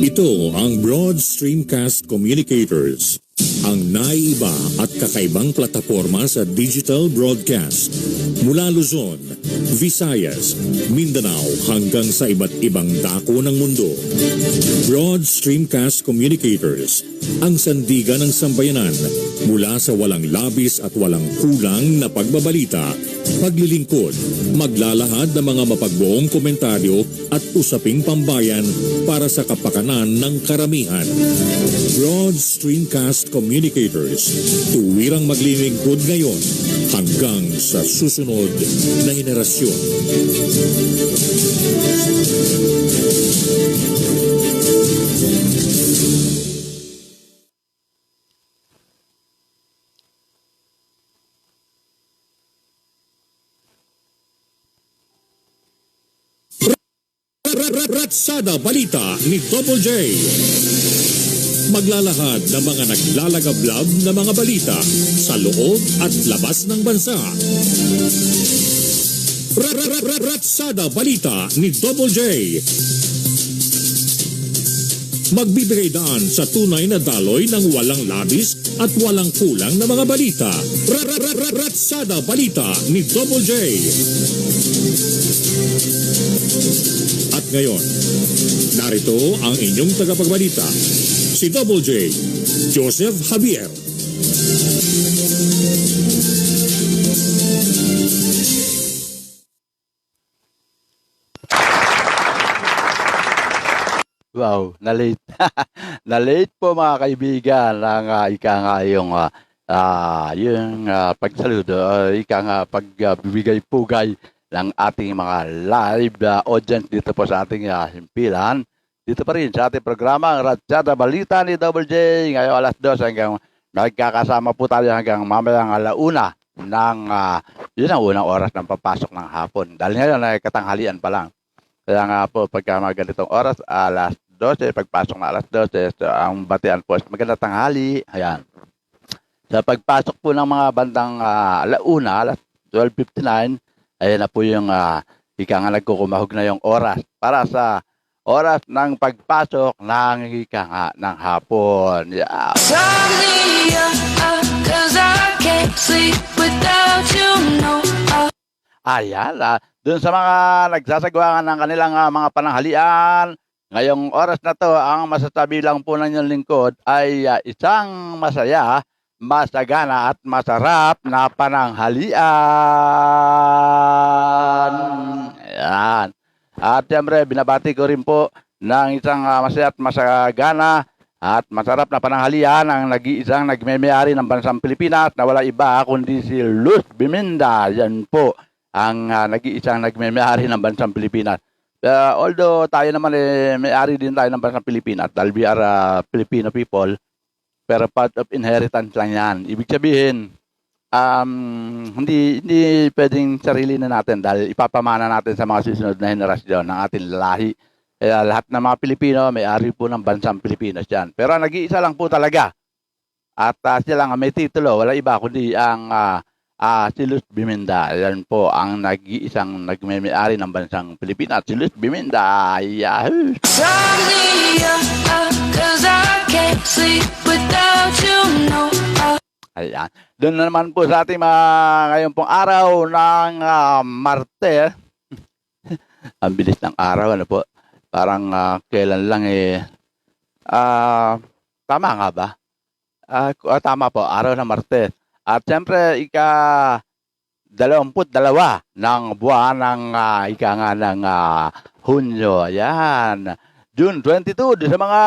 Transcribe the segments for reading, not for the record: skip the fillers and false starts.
Ito ang Broad Streamcast Communicators, ang naiiba at kakaibang plataporma sa digital broadcast. Mula Luzon, Visayas, Mindanao hanggang sa iba't ibang dako ng mundo. Broad Streamcast Communicators, ang sandigan ng sambayanan mula sa walang labis at walang kulang na pagbabalita, paglilingkod, maglalahad ng mga mapagbuong komentaryo at usaping pambayan para sa kapakanan ng karamihan. Broad Streamcast Communicators, tuwirang maglilingkod ngayon hanggang sa susunod na henerasyon. Ratsada Balita ni Double J. Maglalahad ng mga naglalagablab na mga balita sa loob at labas ng bansa. Ratsada Balita ni Double J. Magbibigay daan sa tunay na daloy ng walang labis at walang kulang na mga balita. Ratsada Balita ni Double J. At ngayon, narito ang inyong tagapagbalita, si Double J, Joseph Javier. Wow, na-late. Na-late po mga kaibigan ng ika nga yung pagsaludo, ika nga pagbibigay-pugay ng ating mga live audience dito po sa ating himpilan. Dito pa rin sa ating programa, ang Ratsada Balita ni Double J. Ngayon alas 2 hanggang nagkakasama po tayo hanggang mamayang alauna ng yun ang unang oras ng papasok ng hapon. Dahil ngayon ay katanghalian pa lang. Kaya nga po pagka mga ganitong oras, alas 12, pagpasok na alas 12, so ang batian po magandang tanghali. Ayan. Sa pagpasok po ng mga bandang alauna, alas 12:59, ayan na po yung ika nga nagkukumahog na yung oras para sa oras ng pagpasok ng ika nga ng hapon. Yeah. Ayan, dun sa mga nagsasagawa ng kanilang mga pananghalian, ngayong oras na to, ang masasabi lang po ng inyong lingkod ay isang masaya, masagana at masarap na pananghalian. Ayan. At siyempre, binabati ko rin po ng isang masaya at masagana at masarap na pananghalian ang nag-iisang nagmemayari ng bansang Pilipinas na wala iba kundi si Luz Biminda. Yan po ang nag-iisang nagmemayari ng bansang Pilipinas. Although tayo naman may-ari din tayo ng bansang Pilipinas dahil we are Filipino people, pero part of inheritance lang yan. Ibig sabihin, hindi pwedeng sarili na natin dahil ipapamana natin sa mga susunod na henerasyon ng ating lahi. Kaya lahat ng mga Pilipino may-ari po ng bansang Pilipinas yan. Pero nag-iisa lang po talaga. At siya lang may titulo, wala iba kundi ang si Luz Biminda. Yan po ang nag-iisang nagme-may-ari ng bansang Pilipinas. Si Luz Biminda. Yahoo! Ayan. Doon naman po sa ating ngayon pong araw ng Martes. Ang bilis ng araw, ano po? Parang kailan lang tama nga ba? Tama po, araw ng Martes. At siyempre, ika-22 ng buwan ng ika nga ng Hunyo. Ayan. June 22, sa mga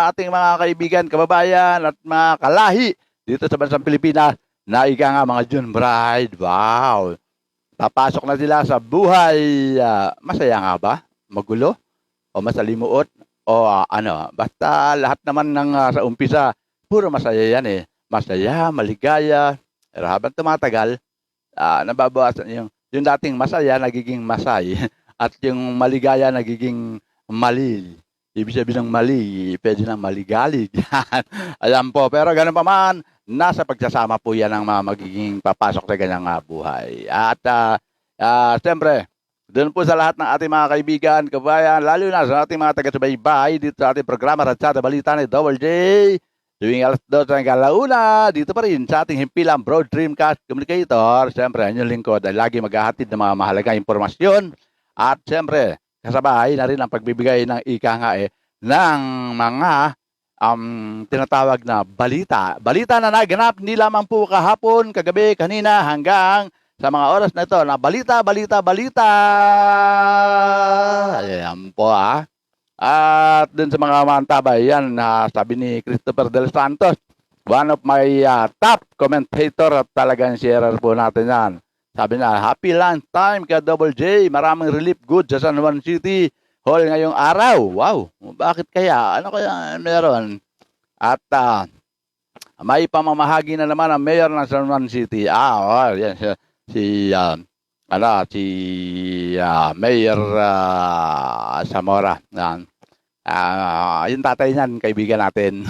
ating mga kaibigan, kababayan at mga kalahi dito sa bansang Pilipinas na ika nga mga June bride. Wow! Papasok na sila sa buhay. Masaya nga ba? Magulo? O masalimuot? O ano? Basta lahat naman ng sa umpisa, puro masaya yan eh. Masaya, maligaya. Pero habang tumatagal, nababawasan yung dating masaya, nagiging masay. At yung maligaya, nagiging mali. Ibig sabihin ng mali, pwede nang maligalig. Ayan po. Pero ganun pa man, nasa pagsasama po yan ang mga magiging papasok sa ganyang buhay. At siyempre, Doon po sa lahat ng ating mga kaibigan, kabayan, lalo na sa ating mga taga-subaybay dito sa ating programa Ratsada Balita ni Double J. Tuwing alas 2 hanggang alauna, dito pa rin sa ating himpilang Broad Dreamcast Communicator. Siyempre, ang inyong lingkod ay lagi maghahatid ng mga mahalagang impormasyon. At siyempre, kasabay na rin ang pagbibigay ng ika nga ng mga tinatawag na balita. Balita na naganap hindi lamang po kahapon, kagabi, kanina, hanggang sa mga oras na ito na balita. Ayan po At dun sa mga mantabay, yan sabi ni Christopher Del Santos, one of my top commentator at talagang sharer po natin yan. Sabi na, happy lunch time ka Double J, maraming relief goods sa San Juan City Hall ngayong araw. Wow, bakit kaya? Ano kaya meron? At may pamamahagi na naman ang mayor ng San Juan City. Yan si Mayor Zamora. Yung tatay niyan, kaibigan natin.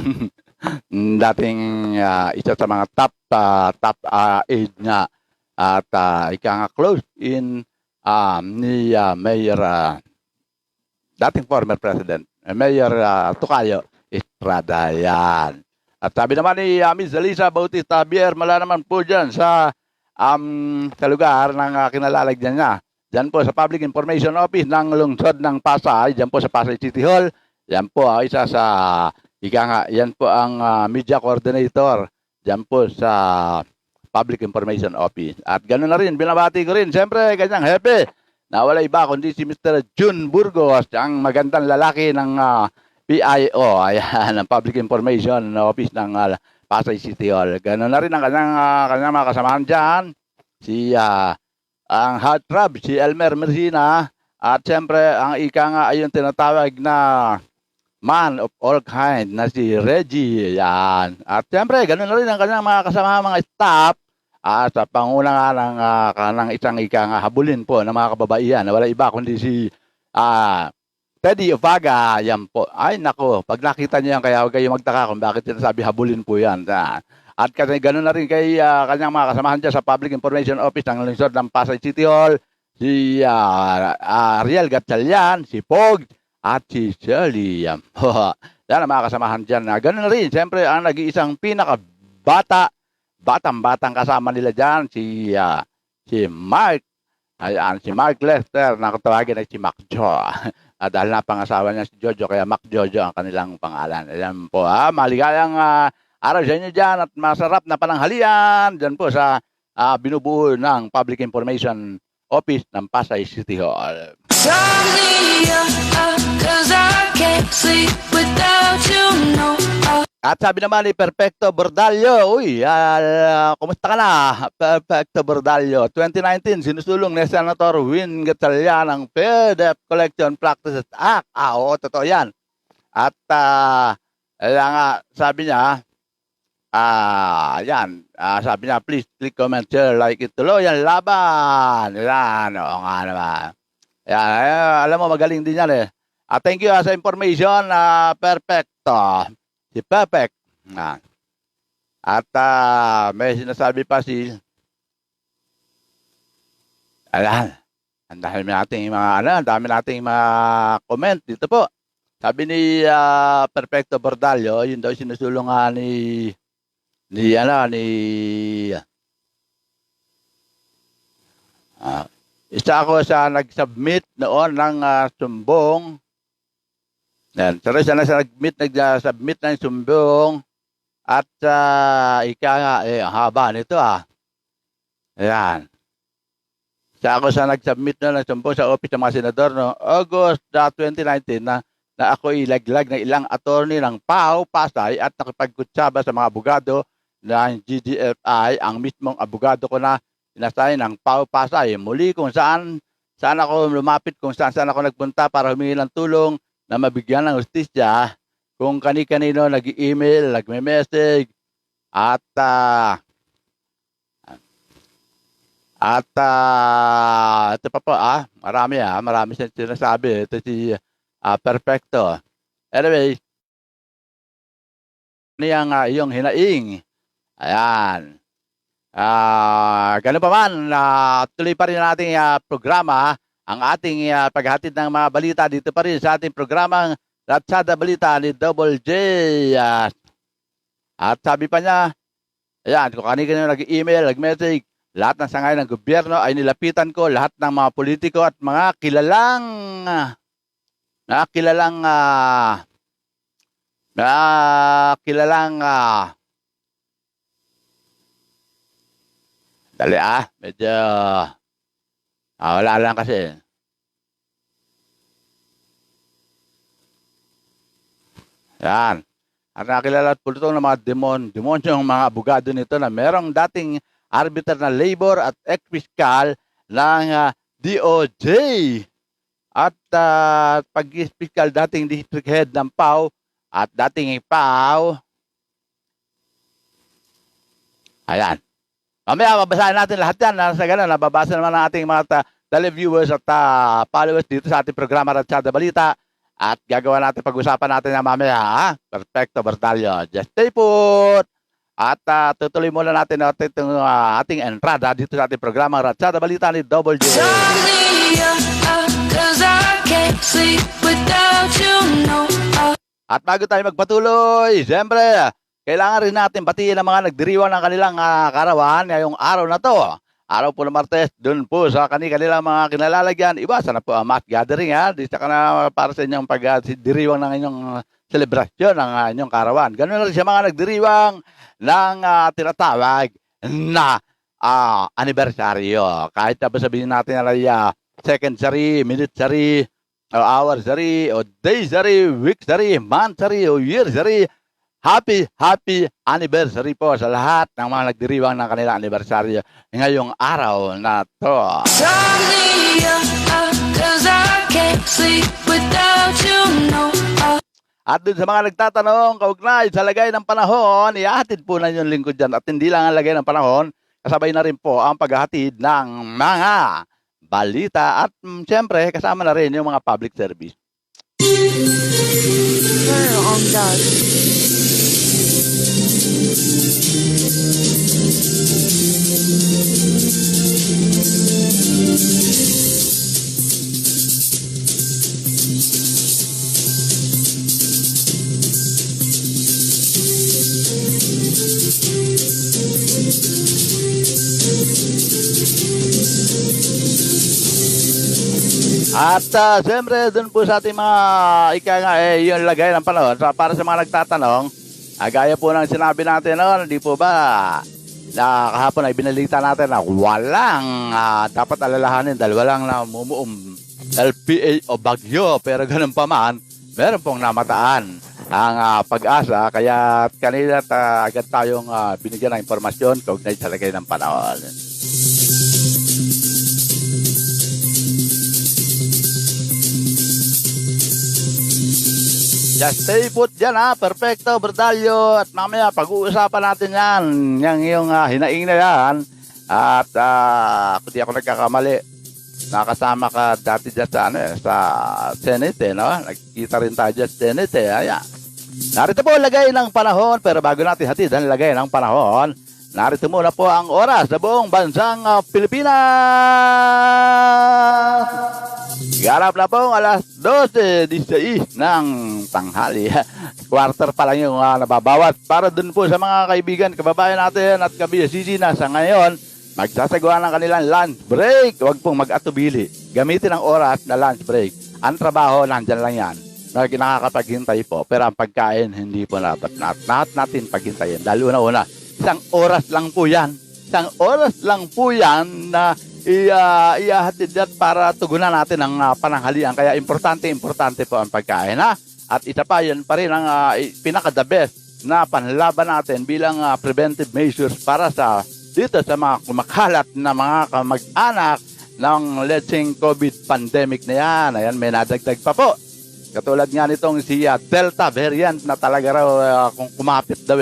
Dating isa sa mga top aide nga at ika nga close in ni Mayor dating former President Mayor Tocayo Estrada yan. At sabi naman ni Miss Elisa Bautista Javier, mala naman po dyan sa lugar ng kinalalagyan niya. Diyan po sa Public Information Office ng lungsod ng Pasay, diyan po sa Pasay City Hall. Yan po isa sa yan po ang media coordinator diyan po sa Public Information Office. At ganoon na rin, binabati ko rin, siyempre, kanyang hepe. Na wala iba kundi si Mr. June Burgos, ang magandang lalaki ng PIO, ayan, ang Public Information Office ng Pasay City Hall. Ganoon na rin ang kanyang mga kasamahan dyan. Ang heartthrob, si Elmer Mercina. At siyempre, ang ika nga ay yung tinatawag na man of all kind na si Reggie. Yan. At siyempre, ganoon na rin ang kanyang mga kasamahan, mga staff. Sa panguna nga ng isang ika nga habulin po ng mga kababaihan na wala iba kundi si Teddy Ovaga, yan po. Ay, nako, pag nakita niyo yan, kaya huwag kayo magtaka kung bakit sinasabi habulin po yan. At kasi ganoon na rin kay kanyang mga kasamahan dyan sa Public Information Office ng lungsod ng Pasay City Hall, si Ariel Gatchalian, si Pog, at si Shirley. Yan po. Yan ang mga kasamahan dyan. Ganoon na rin, siyempre, ang nag-iisang batang kasama nila dyan, si Mark. Ayan, si Mark Lester, nakatawagin ay si Mac Jo. Dahil napangasawa niya si Jojo, kaya Mac Jojo ang kanilang pangalan. Ayan po, maligayang araw sa inyo dyan at masarap na pananghalian dyan po sa binubuo ng Public Information Office ng Pasay City Hall. At sabi naman ni Perfecto Bordallo, kumusta ka na, Perfecto Bordallo? 2019, sinusulong ni Senator Win Gatchalian ang Fair Debt Collection Practices Act. Oo, totoo yan. At sabi niya, sabi niya, please click, comment, share, like it, tuloy yan, laban. Yan, oo nga naman. Yan, alam mo, magaling din yan thank you sa information, Perfecto. Si Perfect. At may sinasabi pa si ang dami nating mga comment dito po. Sabi ni Perfecto Bordallo, yun daw sinusulong isa ako sa nag-submit noon ng sumbong. Yan, pero siya nag-submit ng sumbong at ika nga, haba nito Ayan. Siya ako sa nag-submit ng sumbong sa Office ng mga Senador no August 2019 na ako ilaglag ng ilang attorney ng PAO Pasay at nakipagkutsaba sa mga abogado ng GDFI, ang mismong abogado ko na inassign ng PAO Pasay. Muli kung saan ako lumapit, kung saan ako nagpunta para humingi ng tulong na mabigyan ng hustisya, kung kani-kanino nag-email, nagme-message, at ito pa po, marami siyang sinasabi. Ito si Perfecto. Anyway, niyang iyong hinaing. Ayan. Ganun pa man, tuloy pa rin nating programa ang ating paghatid ng mga balita dito pa rin sa ating programang Ratsada Balita ni Double J. At sabi pa niya, ayan, kung kanina nag-email, nag-message, lahat ng sangay ng gobyerno ay nilapitan ko, lahat ng mga politiko at mga kilalang dali medyo wala lang kasi. Yan. Ang nakilala at pulutong ng mga demonyong mga abogado nito na merong dating arbiter na labor at ex-fiscal ng DOJ. At pag-fiscal dating district head ng PAO at dating PAO. Ayan. Mamaya mabasahin natin lahat yan. Sa ganun, nababasa naman ng ating mga televiewers at followers dito sa ating programa Ratsada Balita. At gagawa natin, pag-usapan natin na mamaya, Perfecto Bordalyo. Just stay put! At tutuloy muna natin itong ating entrada dito sa ating programa Ratsada Balita ni Double J. At bago tayo magpatuloy, siyempre, kailangan rin natin batiin ang mga nagdiriwang ng kanilang karawan ngayong araw na to. Araw po ng Martes, dun po sa kanilang mga kinalalagyan. Iwasan na po ang mass gathering Di ka na para sa inyong pagdiriwang ng inyong selebrasyon ng inyong karawan. Ganun na rin sa mga nagdiriwang ng tinatawag na anibersaryo. Kahit sabihin natin na second-sary, minute-sary, o hour-sary, o day-sary, week-sary, month-sary, o year-sary. Happy anniversary po sa lahat ng mga nagdiriwang ng kanilang anibersaryo ngayong araw na to. At dun sa mga nagtatanong, kaugnay sa lagay ng panahon, ihahatid po na yung lingkod dyan. At hindi lang ang lagay ng panahon, kasabay na rin po ang paghahatid ng mga balita. At siyempre, kasama na rin yung mga public service. On dog. At siyempre, dun po sa ating mga yung lagay ng panahon, para sa mga nagtatanong, gaya po ng sinabi natin noon, hindi po ba na kahapon ay binalita natin na walang dapat alalahanin dahil walang namumuong LPA o bagyo, pero ganun pa man, meron pong namataan ang pag-asa, kaya kanina agad tayong binigyan ng impormasyon kaugnay sa lagay ng panahon. Just stay put dyan Perfecto Bordalyo. At mamaya pag-uusapan natin yan, yung hinaing na yan. At kung di ako nagkakamali, nakasama ka dati dyan sa Senate, no? Nagkita rin tayo dyan sa Senate, ayan. Narito po lagay ng panahon, pero bago natin hatid ang lagay ng panahon, narito muna po ang oras sa buong bansang Pilipinas. Garap na pong alas 12:16 ng tanghali. Quarter pa lang yung nababawat. Para dun po sa mga kaibigan, kababayan natin at kabiyasisi na sa ngayon, magsasagawa ng kanilang lunch break. Huwag pong mag-atubili. Gamitin ang oras na lunch break. Ang trabaho, nandyan lang yan. Nakakapaghintay po. Pero ang pagkain, hindi po dapat natin paghintayin. Dahil una-una, isang oras lang po yan. Isang oras lang po yan na ihahatid yan para tugunan natin ang pananghalian. Kaya importante po ang pagkain. At isa pa, yan pa rin ang pinaka-the best na panlaban natin bilang preventive measures para dito sa mga kumakalat na mga kamag-anak ng letseng COVID pandemic na yan. Ayan, may nadagdag pa po. Katulad nga nitong si Delta variant na talaga raw kung kumapit daw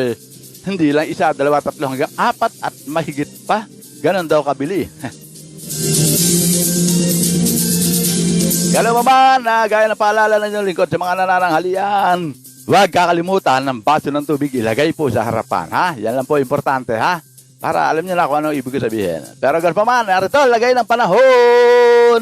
hindi lang isa, dalawa, tatlo, hanggang 4 at mahigit pa. Ganon daw kabili. Gano'n naman, gaya na paalala ng inyong lingkod sa mga nanananghalian, huwag kakalimutan ng baso ng tubig ilagay po sa harapan. Yan lang po importante para alam niyo na kung ano ibig sabihin. Pero gano'n pa man, narito, lagay ng panahon.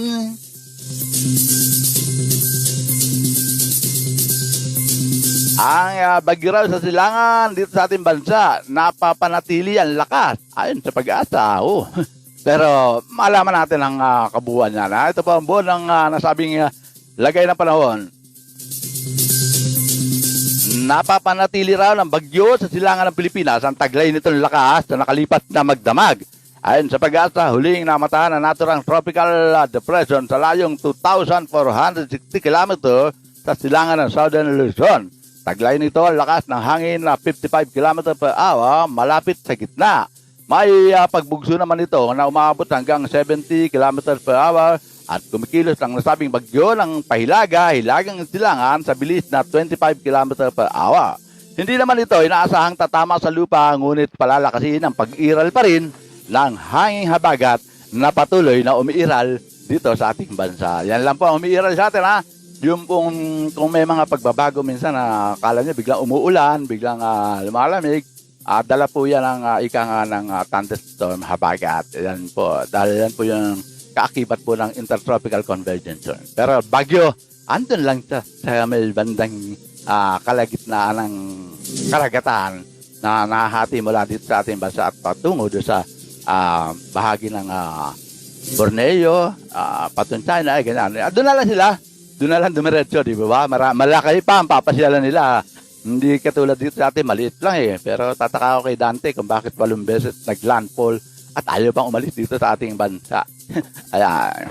Ang bagyo raw sa silangan dito sa ating bansa, napapanatili ang lakas. Ayon sa Pag-asa. Oh. Pero malaman natin ang kabuuan niya. Ito po ang buwan ng nasabing lagay ng panahon. Napapanatili raw ng bagyo sa silangan ng Pilipinas ang taglay nitong lakas na nakalipas na magdamag. Ayon sa Pag-asa, huling namatahan ang naturang tropical depression sa layong 2,460 km sa silangan ng Southern Luzon. Taglay nito ang lakas ng hangin na 55 km per hour malapit sa gitna. May pagbugso naman ito na umabot hanggang 70 km per hour at kumikilos ang nasabing bagyo ng hilagang silangan sa bilis na 25 km per hour. Hindi naman ito inaasahang tatama sa lupa, ngunit palalakasin ang pag-iral pa rin ng hanging habagat na patuloy na umiiral dito sa ating bansa. Yan lang po ang umiiral sa atin, ha. Yung kung may mga pagbabago minsan na akala nyo biglang umuulan, biglang lumalamig, dala po yan ang ika nga ng thunderstorm habagat. Yan po, dahil yan po yung kaakibat po ng intertropical convergence. Pero bagyo, andun lang sa may bandang kalagitnaan ng karagatan na nahati mula dito sa ating bansa at patungo doon sa bahagi ng Borneo, patun China, ganyan. Doon na lang sila. Doon na lang dumiretso, di ba? Malaki pa ang papasyalan nila. Hindi katulad dito sa atin, maliit lang eh. Pero tataka ako kay Dante kung bakit 8 beses naglandfall at ayaw pang umalis dito sa ating bansa. Ayan.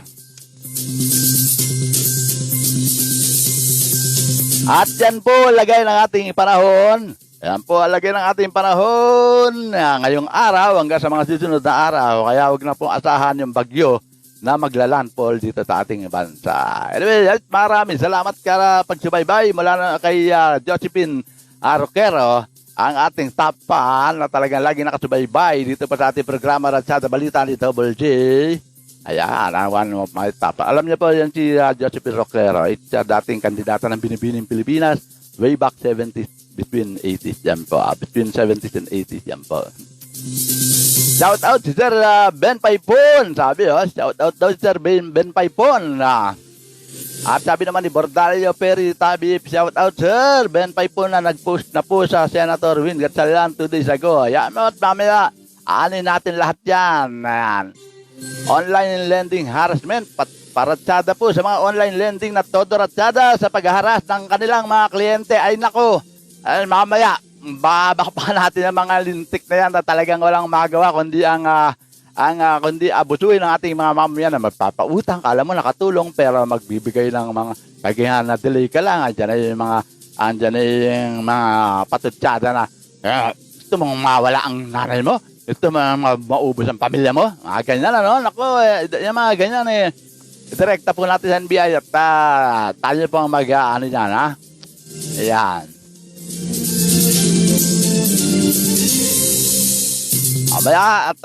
At yan po, lagay ng ating panahon. Yan po, lagay ng ating panahon. Ngayong araw, hanggang sa mga susunod na araw. Kaya huwag na pong asahan yung bagyo na maglalandfall dito sa ating bansa. Anyway, maraming salamat ka pagsubaybay mula na kay Josephine Roquero, ang ating top fan na talagang lagi nakasubaybay dito pa sa ating programa Ratsada Balita ni Double J. Ayan, one of my top. Alam niyo po yan si Josephine Roquero. It's dating kandidata ng Binibining Pilipinas way back 70s, between 80s yan po. Between 70s and 80s yan po. Shout out si Sir Ben Paipon. Sabi shout out daw si Sir Ben Paipon. At sabi naman ni Bordalio Perry Tabib, shout out Sir Ben Paipon na nag-post na po sa Senator Win Gatchalian 2 days ago. Ayan mo at mamaya, aanin natin lahat yan. Ayan. Online lending harassment, paratsada po sa mga online lending na todo ratsada sa paghaharas ng kanilang mga kliyente. Ay nako, ay mamaya, babakpa natin ang mga lintik na yan na talagang walang magawa kundi kundi abusuin ng ating mga mamamayan na magpapautang. Kala mo nakatulong pero magbibigay ng mga kagihan na delay ka lang. Andyan na yung mga patutsada na gusto mong mawala ang nanay mo, gusto mong maubos ang pamilya mo. Ganyan ano, naku, yung mga ganyan direkta po natin sa NBI at tayo po ang mag-ano dyan, ha. Ayan. Mamaya at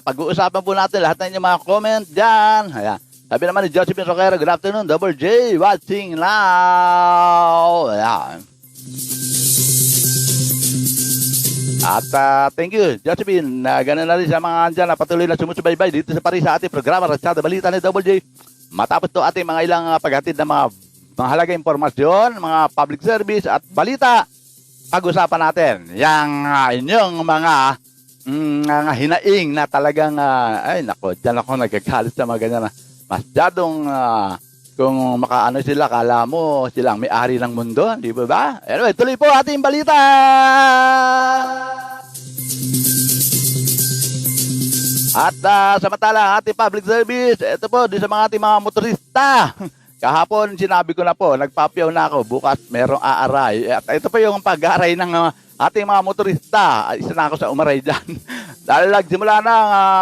pag-uusapan po natin lahat ng inyong mga comment dyan. Ayan. Sabi naman ni Josephine Roquero, good afternoon, Double J, watching now. Ayan. At thank you, Josephine. Ganun na rin sa mga andyan na patuloy na sumusubaybay dito sa Paris sa ating programa Ratsada Balita ni Double J. Matapos to ating mga ilang paghatid ng mga mahalaga impormasyon, mga public service at balita, pag-usapan natin yung inyong mga hinaing na talagang ay nako, dyan ako nagagalit sa mga ganyan na masyadong kung makaano sila, kala mo silang may-ari ng mundo, di ba ba? Anyway, tuloy po ating balita! At samantala, ating public service, ito po, di sa mga ating mga motorista. Kahapon, sinabi ko na po, nagpapiyaw na ako, bukas merong aaray. At ito po yung pag-aaray ng ating mga motorista. Isa na ako sa umaray dyan. Dahil nagsimula na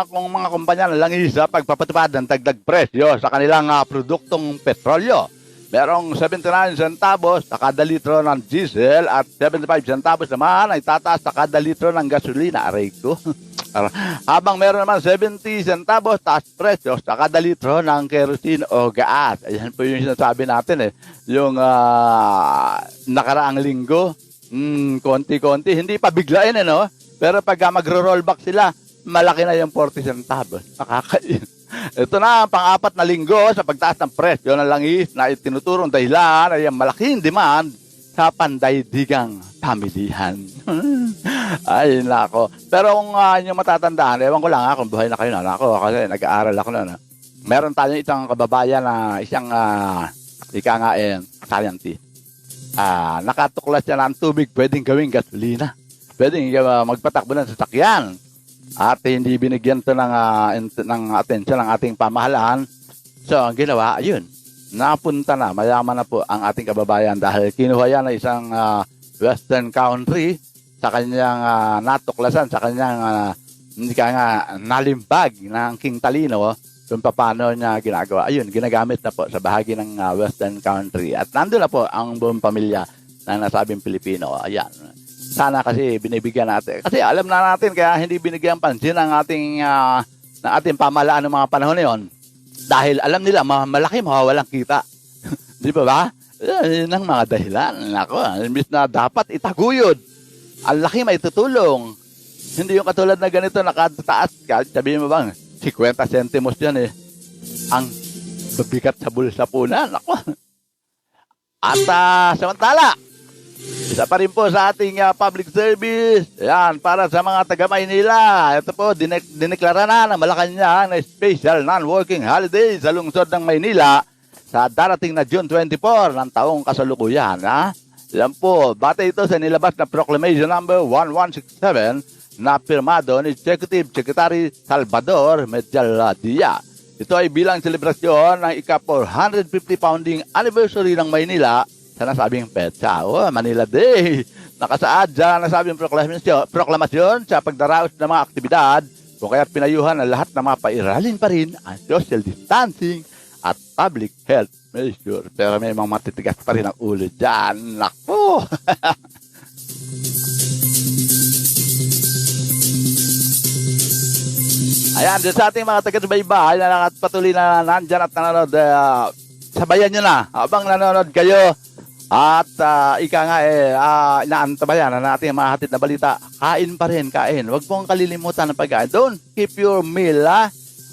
kung mga kumpanya ng langis sa pagpapatupad ng dagdag presyo sa kanilang produktong petrolyo. Merong 79 centavos sa kada litro ng diesel at 75 centavos naman ay tataas sa kada litro ng gasolina. Aray ko. Habang meron naman 70 centavos taas presyo sa kada litro ng kerosene o gas. Ayan po yung sinasabi natin Yung nakaraang linggo, konti-konti. Hindi pa biglain no? Pero pag magro-rollback sila, malaki na yung 40 centavos. Nakakain. Ito na ang pang-apat na linggo sa pagtaas ng presyo ng langis na itinuturong dahilan ay ang malaking demand sa pandaigdigang pamilihan. Ay, nako. Pero kung inyong matatandaan, ewan ko lang kung buhay na kayo na. Ako, kasi nag-aaral ako na. Meron tayong isang kababayan na isang scientist. Nakatuklas siya ng tubig, pwedeng gawing gasolina. Pwedeng magpatakbo ng sasakyan. At hindi binigyan to ng atensyon ng ating pamahalaan. So, ang ginawa, ayun, napunta na, mayaman na po ang ating kababayan dahil kinuha yan ng isang western country sa kanyang natuklasan, sa kanyang nalimbag ng King Talino kung paano niya ginagawa. Ayun, ginagamit na po sa bahagi ng western country. At nandun na po ang buong pamilya ng nasabing Pilipino. Ayan. Sana kasi binibigyan natin. Kasi alam na natin kaya hindi binigyan pansin ng ating pamahalaan ng mga panahon na yun. Dahil alam nila, malaki mawawalang kita. Di ba? Yan ang mga dahilan. Ako, imbis na dapat itaguyod. Ang laki may tutulong. Hindi yung katulad na ganito nakataas. Sabihin mo bang, 50 centimos yan eh. Ang bigat sa bulsa po na. Ako. At samantala, isa pa rin po sa ating public service. Yan, para sa mga taga-Maynila. Ito po, dineklara na ng Malacanang na special non-working holiday sa lungsod ng Maynila sa darating na June 24 ng taong kasalukuyan. Yan po, batay ito sa nilabas na Proclamation number 1167 na pirmado ni Executive Secretary Salvador Mediadia. Ito ay bilang selebrasyon ng ika-450 founding anniversary ng Maynila sa nasabing petsa. Manila Day. Nakasaad dyan nasabing proklamasyon sa pagdaraos ng mga aktibidad kung kaya't pinayuhan ang lahat ng mga pairalin pa rin ang social distancing at public health measure. Pero may mga matitigas pa rin ang ulo dyan. Naku! Ayan, dyan sa ating mga taga-subaybay na nakapatuloy na nandyan at nanonood, sabayan nyo na habang nanonood kayo. At inaantabayan na natin mga hatid na balita. Kain pa rin, kain. Huwag pong kalilimutan ng pagkain. Don't keep your meal,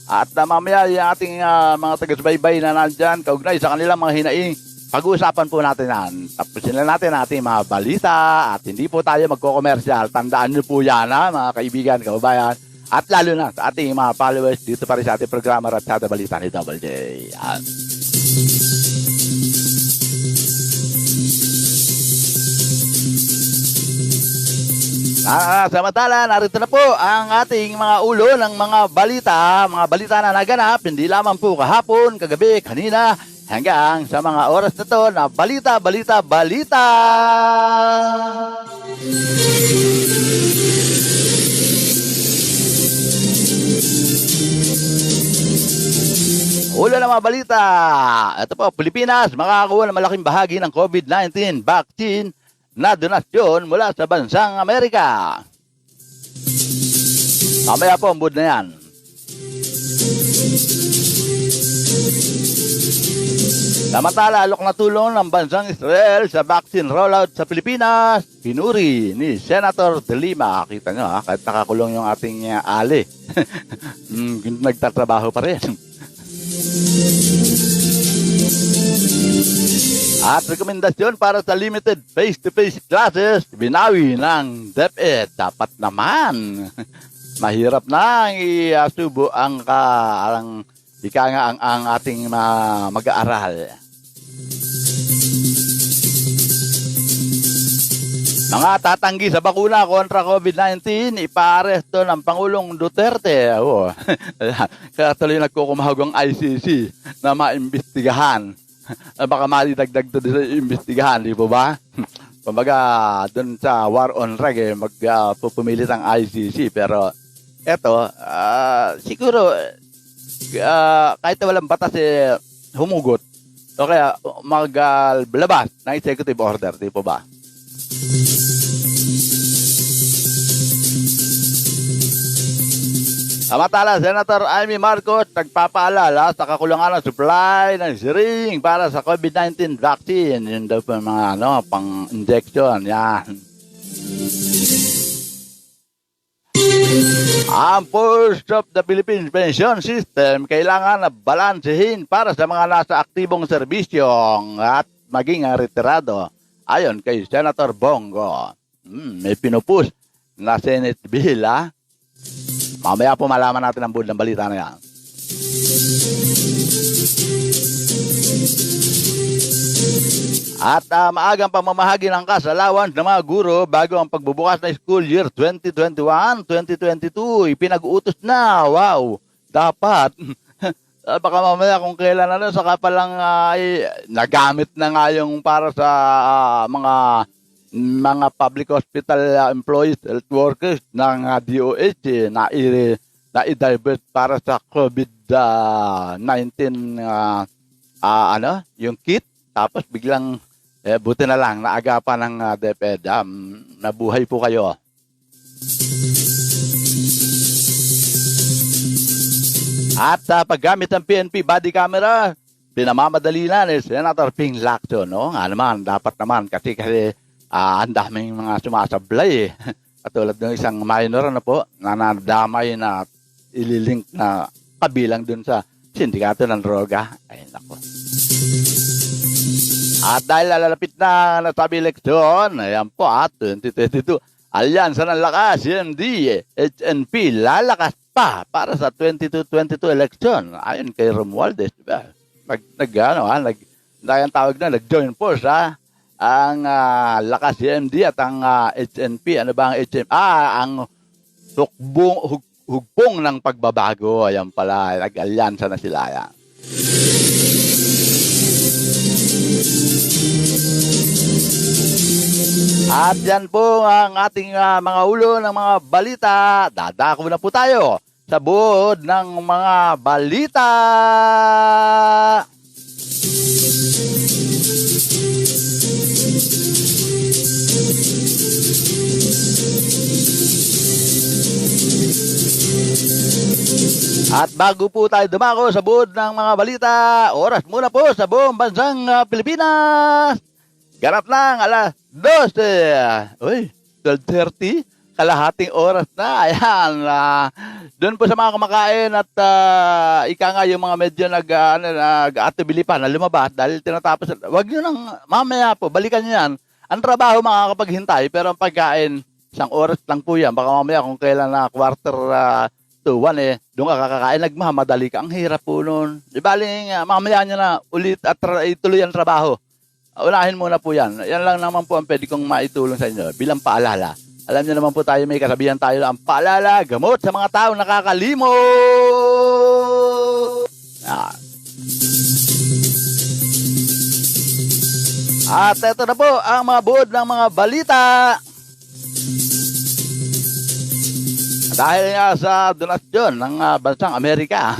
At mamaya yung ating mga taga-subaybay na nandyan, kaugnay sa kanilang mga hinaing, pag-uusapan po natin yan. Tapusin na natin ating mga balita at hindi po tayo magko-commercial. Tandaan nyo po yan, mga kaibigan, kababayan. At lalo na sa ating mga followers dito pa rin sa ating programa Ratsada Balita ni Double J. Yan. Samantala, narito na po ang ating mga ulo ng mga balita na naganap, hindi lamang po kahapon, kagabi, kanina, hanggang sa mga oras na to na balita. Ulo ng mga balita. Ito po, Pilipinas makakakuha ng malaking bahagi ng COVID-19 vaccine na donasyon mula sa bansang Amerika. Mamaya po, ang mood na yan. Samantala, alok na tulong ng bansang Israel sa vaccine rollout sa Pilipinas. Pinuri ni Senator De Lima. Kita nyo, kahit nakakulong yung ating ali. Nagtatrabaho pa rin. At rekomendasyon para sa limited face-to-face classes, binawi ng DepEd. Dapat naman. Mahirap na isubo ang ating mag-aaral. Mga tatanggi sa bakuna kontra COVID-19, ipaaresto ng Pangulong Duterte. Kaya tuloy nagkukumahog ang ICC na maimbestigahan. Baka malidagdag doon sa imbestigahan, di po ba? Kumbaga, doon sa war on drug, magpupumilit ang ICC. Pero, eto, siguro, kahit walang batas, humugot. O kaya, maglabas ng executive order, di po ba? Samantala, Senator Amy Marcos nagpapaalala sa kakulangan ng supply ng syringe para sa COVID-19 vaccine. Yun daw po mga pang-injection. Yan. Ang Force of the Philippines Pension System kailangan na balansehin para sa mga nasa aktibong serbisyo at maging retirado. ayon kay Senator Bongo. May pinupush na Senate bill, ha? Mamaya po malaman natin ang buod ng balita na yan. At maagang pamamahagi ng kasalawan ng mga guro bago ang pagbubukas ng school year 2021-2022. Ipinag-utos na. Wow! Dapat. Baka mamaya kung kailan saka pa lang nagamit na nga yung para sa mga public hospital employees, health workers ng DOH na i-divert para sa COVID-19 yung kit. Tapos biglang buti na lang naagapan ng DepEd. Nabuhay po kayo. At paggamit ng PNP body camera, pinamamadali na ni Senator Ping Lacson. No? Nga naman, dapat naman kasi ang daming mga sumasablay. Katulad ng isang minor na nadamay na ililink na kabilang dun sa sindikato ng droga. Ay, nako. At dahil lalapit na nasabi eleksyon, ayan po 2022, Alyansa ng Lakas, CMD, HNP, lalakas pa para sa 2022 eleksyon. Ayon kay Romualdez, diba? Nag-join force, ha? Ang Lakas CMD at ang HNP. Ano ba ang HNP? Ang hugpong ng pagbabago. Ayan pala, nag-alyansa na sila. Ayan. At yan po ang ating mga ulo ng mga balita. Dadako na po tayo sa buod ng mga balita. At bago po tayo dumako sa buod ng mga balita, oras muna po sa buong bansang Pilipinas. Ganap lang alas 12. Uy, 12:30. Kalahating oras na. Ayan. Doon po sa mga kumakain at ika nga yung mga medyo nag-atibili pa na lumabas dahil tinatapos. Wag nyo nang mamaya po. Balikan nyo yan. Ang trabaho makakapaghintay pero ang pagkain, isang oras lang po yan. Baka mamaya kung kailan na quarter to 1 doon ka kakakain, nagmamadali ka. Ang hirap po nun. Di baling mamaya nyo na ulit at ituloy ang trabaho. Unahin muna po yan. Yan lang naman po ang pwede kong maitulong sa inyo bilang paalala. Alam niyo naman po tayo, may kasabihan tayo ang paalala, gamot sa mga taong nakakalimot. At ito na po ang mga buod ng mga balita. Dahil nga sa donasyon ng bansang Amerika,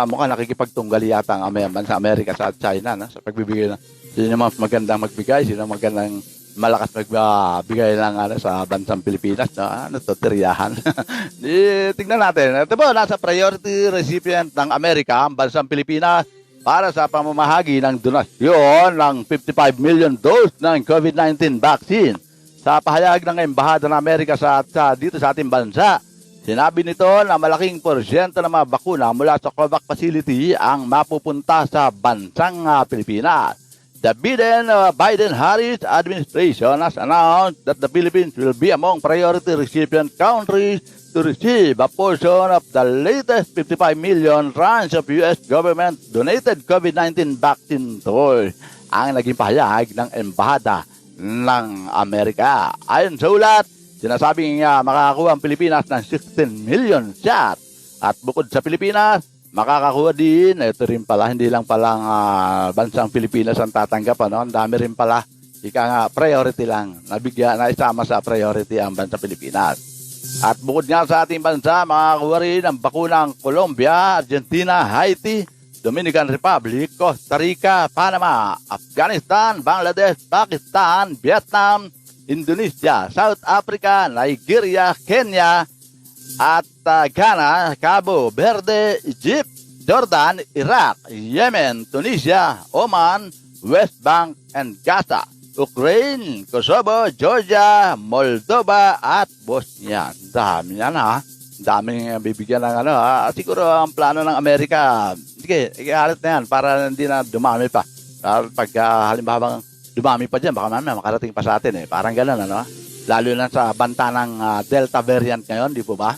mukhang nakikipagtunggali yata ang bansang Amerika sa China sa pagbibigay ng sino naman magandang magbigay, sino magandang malakas magbigay lang sa bansang Pilipinas. Teriyahan. Tingnan natin. Ito po, nasa priority recipient ng Amerika, ang bansang Pilipinas, para sa pamamahagi ng donasyon ng 55 million dose ng COVID-19 vaccine. Sa pahayag ng Embahada ng Amerika dito sa ating bansa, sinabi nito na malaking porsyento ng mga bakuna mula sa COVAX facility ang mapupunta sa bansang Pilipinas. The Biden-Harris administration has announced that the Philippines will be among priority recipient countries to receive a portion of the latest 55 million tranche of U.S. government-donated COVID-19 vaccine toys. Ang naging pahayag ng Embahada ng Amerika. Ayon sa ulat, sinasabing makakakuha ang Pilipinas ng 16 million shot. At bukod sa Pilipinas, makakakuha din, ito rin pala, hindi lang palang bansang Pilipinas ang tatanggap. Ang dami rin pala, priority lang. Naisama sa priority ang bansang Pilipinas. At bukod nga sa ating bansa, makakakuha rin ang bakunang Colombia, Argentina, Haiti, Dominican Republic, Costa Rica, Panama, Afghanistan, Bangladesh, Pakistan, Vietnam, Indonesia, South Africa, Nigeria, Kenya, at Ghana, Cabo Verde, Egypt, Jordan, Iraq, Yemen, Tunisia, Oman, West Bank, and Gaza, Ukraine, Kosovo, Georgia, Moldova, at Bosnia. Dami yan daming bibigyan ng siguro ang plano ng Amerika. Sige, ihalit na yan para hindi na dumami pa. Pag halimbawa dumami pa dyan, baka mamaya makarating pa sa atin eh. Parang gano'n, ano? Lalo na sa banta ng Delta variant ngayon, di po ba?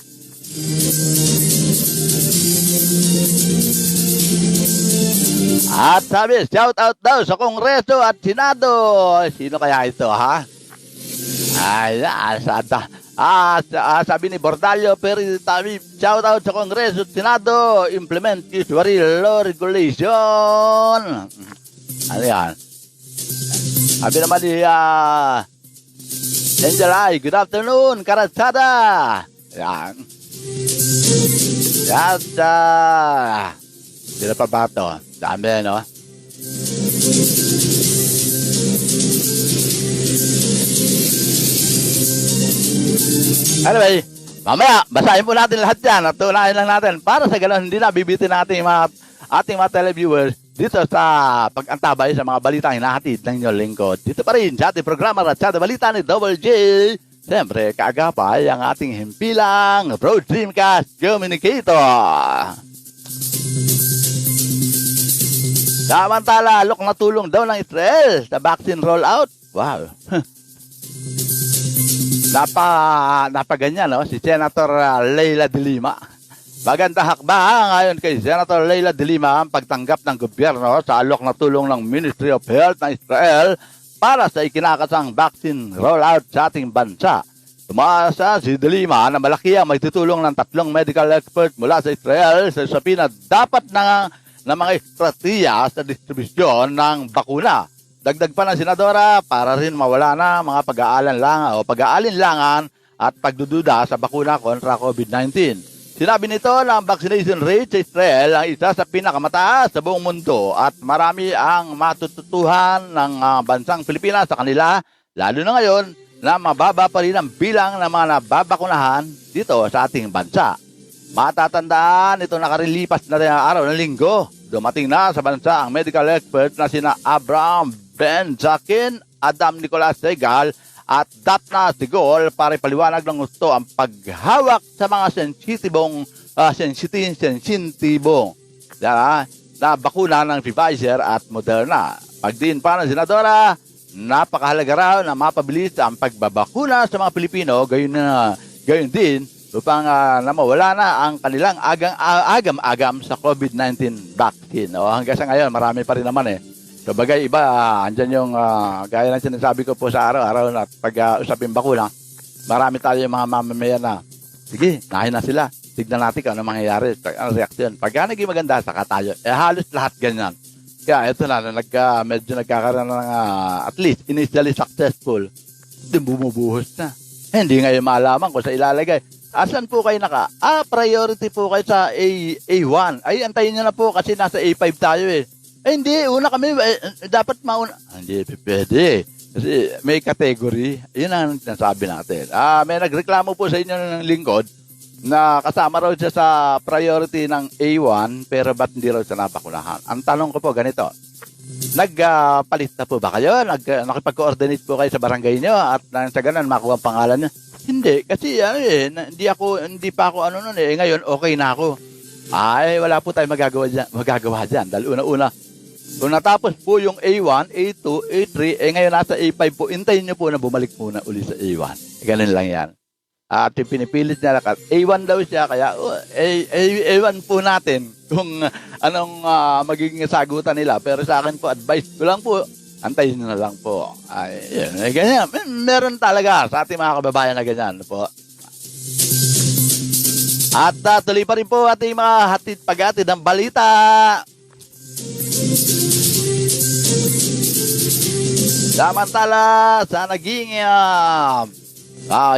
At sabi, shout out daw sa Kongreso at Senado. Sino kaya ito, ha? Ay, sabi ni Bordallo, pero sabi, shout out sa Kongreso at Senado, implement usury law regulation. Ano yan? Sabi naman ni Angel Ay, good afternoon, Karatsada. Yan. At sila pa ba ito? Dami, no? Anyway, mamaya, basahin po natin lahat yan at tunahin lang natin para sa gano'n hindi na bibitin natin ating mga televiewers dito sa pag-antabay sa mga balitang hinahatid ng inyong lingkod. Dito pa rin sa ating programa Ratsada Balita ni Double J. Siyempre, kaagapay ang ating himpilang Broad Streamcast Communicator. Samantala, alok na tulong daw ng Israel sa vaccine rollout. Wow. Napaganyan, no? Si Senator Leila de Lima. Maganda hakbang ngayon kay Senator Leila de Lima ang pagtanggap ng gobyerno sa alok na tulong ng Ministry of Health ng Israel para sa ikinakasang vaccine rollout sa ating bansa. Tumasa si de Lima na malaki ang may tutulong ng 3 medical expert mula sa Israel sa usapin na dapat na mga estratiya sa distribusyon ng bakuna. Dagdag pa ng senadora para rin mawala na mga pag-aalinlangan at pagdududa sa bakuna kontra COVID-19. Sinabi nito na ang vaccination rate sa Israel ang isa sa pinakamataas sa buong mundo at marami ang matututuhan ng bansang Pilipinas sa kanila, lalo na ngayon na mababa pa rin ang bilang ng mga nababakunahan dito sa ating bansa. Matatandaan ito nakarilipas na araw ng linggo. Dumating na sa bansa ang medical expert na sina Abraham Benzakin, Adam Nicolas Segal at Daphna Sigol para ipaliwanag ng gusto ang paghawak sa mga sensitibong na bakuna ng Pfizer at Moderna. Pagdiin pa ng senadora, napakahalaga raw na mapabilis ang pagbabakuna sa mga Pilipino, gayon din upang na mawala na ang kanilang agam-agam sa COVID-19 vaccine. O, hanggang sa ngayon, marami pa rin naman eh. So bagay iba, andyan yung gaya ng sinasabi ko po sa araw-araw na pag-usapin bakuna, marami tayo yung mga mamamayan na, sige, nahin na sila. Tignan natin kung ano mangyayari, ang reaksyon. Pagka naging maganda, saka tayo. Halos lahat ganyan. Kaya ito na, medyo nagkakaroon ng at least initially successful, bumubuhos na. Hindi ngayon malaman kung sa ilalagay. Asan po kayo priority po kayo sa A1. Ay, antayin nyo na po kasi nasa A5 tayo eh. Hindi, una kami, dapat mauna. Hindi, pwede. Kasi may category. Yun ang nasabi natin. May nagreklamo po sa inyo ng lingkod na kasama raw siya sa priority ng A1 pero ba't hindi raw siya nabakunahan? Ang tanong ko po ganito, nagpalit na po ba kayo? Nakipag-coordinate po kayo sa barangay nyo at sa ganun makuha ang pangalan nyo? Hindi, kasi hindi pa ako noon eh. Ngayon, okay na ako. Ay, wala po tayong magagawa dyan. Dahil una-una, kung natapos po yung A1, A2, A3, ngayon nasa A5 po, intayin nyo po na bumalik muna uli sa A1. Ganun lang yan. At pinipilit niya lakat. A1 daw siya, kaya A1 po natin kung anong magiging sagutan nila. Pero sa akin po, advice ko lang po, antayin nyo na lang po. Ay, yun, ganyan. Meron talaga sa ating mga kababayan na ganyan po. At tuloy pa rin po ating mga pag-hatid ng balita. Samantala sa naging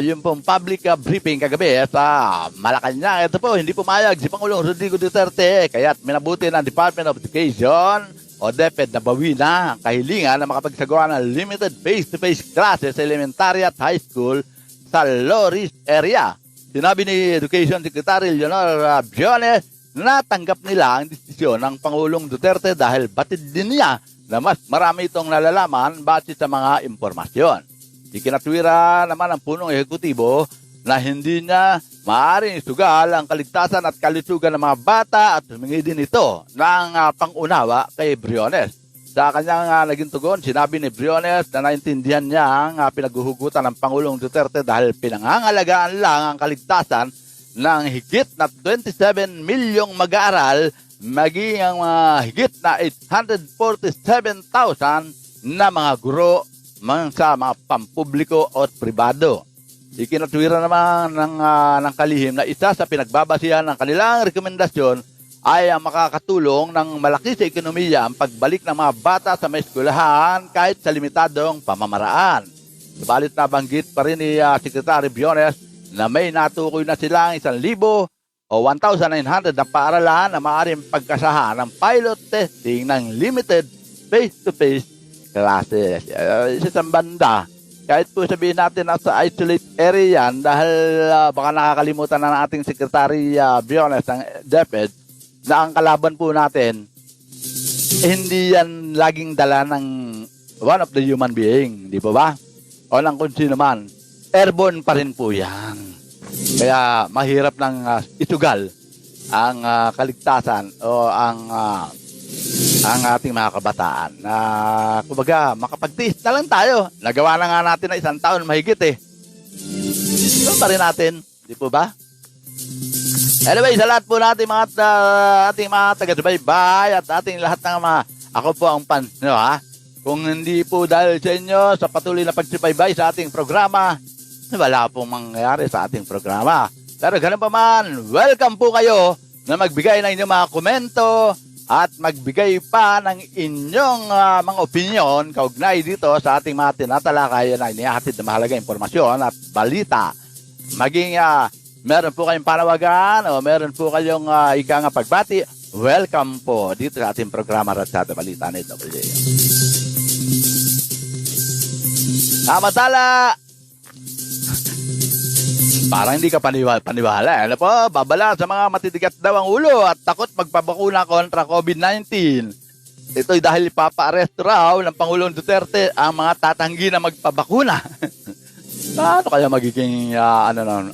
yung pong public briefing kagabi sa Malacanang, ito po, hindi pumayag si Pangulong Rodrigo Duterte kaya't minabuti ng Department of Education o DepEd na bawi na ang kahilingan na makapagsagawa ng limited face-to-face classes sa elementary at high school sa low-risk area. Sinabi ni Education Secretary Leonor Briones na tanggap nila ang desisyon ng Pangulong Duterte dahil batid din niya na mas marami itong nalalaman base sa mga impormasyon. Ikinatwira naman ng punong ehekutibo na hindi niya maaaring sugal ang kaligtasan at kalusugan ng mga bata at humingi din ito ng pangunawa kay Briones. sa kanyang naging tugon, sinabi ni Briones na naintindihan niya ang pinaghuhugutan ng Pangulong Duterte dahil pinangangalagaan lang ang kaligtasan ng higit na 27 milyong mag-aaral, maging ang higit na 847,000 na mga guro sa mga pampubliko at pribado. Ikinatwira naman ng kalihim na isa sa pinagbabasihan ng kanilang rekomendasyon ay ang makakatulong ng malaki sa ekonomiya ang pagbalik ng mga bata sa may eskwelahan kahit sa limitadong pamamaraan. Subalit nabanggit pa rin ni Secretary Briones na may natukoy na silang 1,000 o 1,900 na paaralan na maaaring pagkasahan ng pilot testing ng limited face-to-face classes. Sa banda, kahit po sabihin natin nasa isolate area yan dahil baka nakakalimutan na ng ating Secretary Briones ng DepEd na ang kalaban po natin, hindi yan laging dala ng one of the human being, di ba? O ng kung sino man. Airborne pa rin po yan. Kaya mahirap ng isugal ang kaligtasan o ang ating mga kabataan na kumbaga makapagtiis na lang tayo. Nagawa na nga natin na 1 taon mahigit Ito pa rin natin, di po ba? Anyway, sa lahat po natin ating mga taga-subaybay at ating lahat ng ako po ang fans nyo Kung hindi po dahil sa inyo sa patuloy na pagsubaybay sa ating programa, wala pong mangyayari sa ating programa. Pero ganun pa man, welcome po kayo na magbigay ng inyong mga komento at magbigay pa ng inyong mga opinion kaugnay dito sa ating mga tinatalakay na inihahatid na mahalaga impormasyon at balita. Maging meron po kayong panawagan o meron po kayong pagbati, welcome po dito sa ating programa Ratsada Balita ni WJ. Samantala, parang hindi ka paniwala. Ano po, babala sa mga matitigas daw ang ulo at takot magpabakuna kontra COVID-19. Ito'y dahil ipapa-aresto raw ng Pangulong Duterte ang mga tatanggi na magpabakuna. Ano kaya magiging ano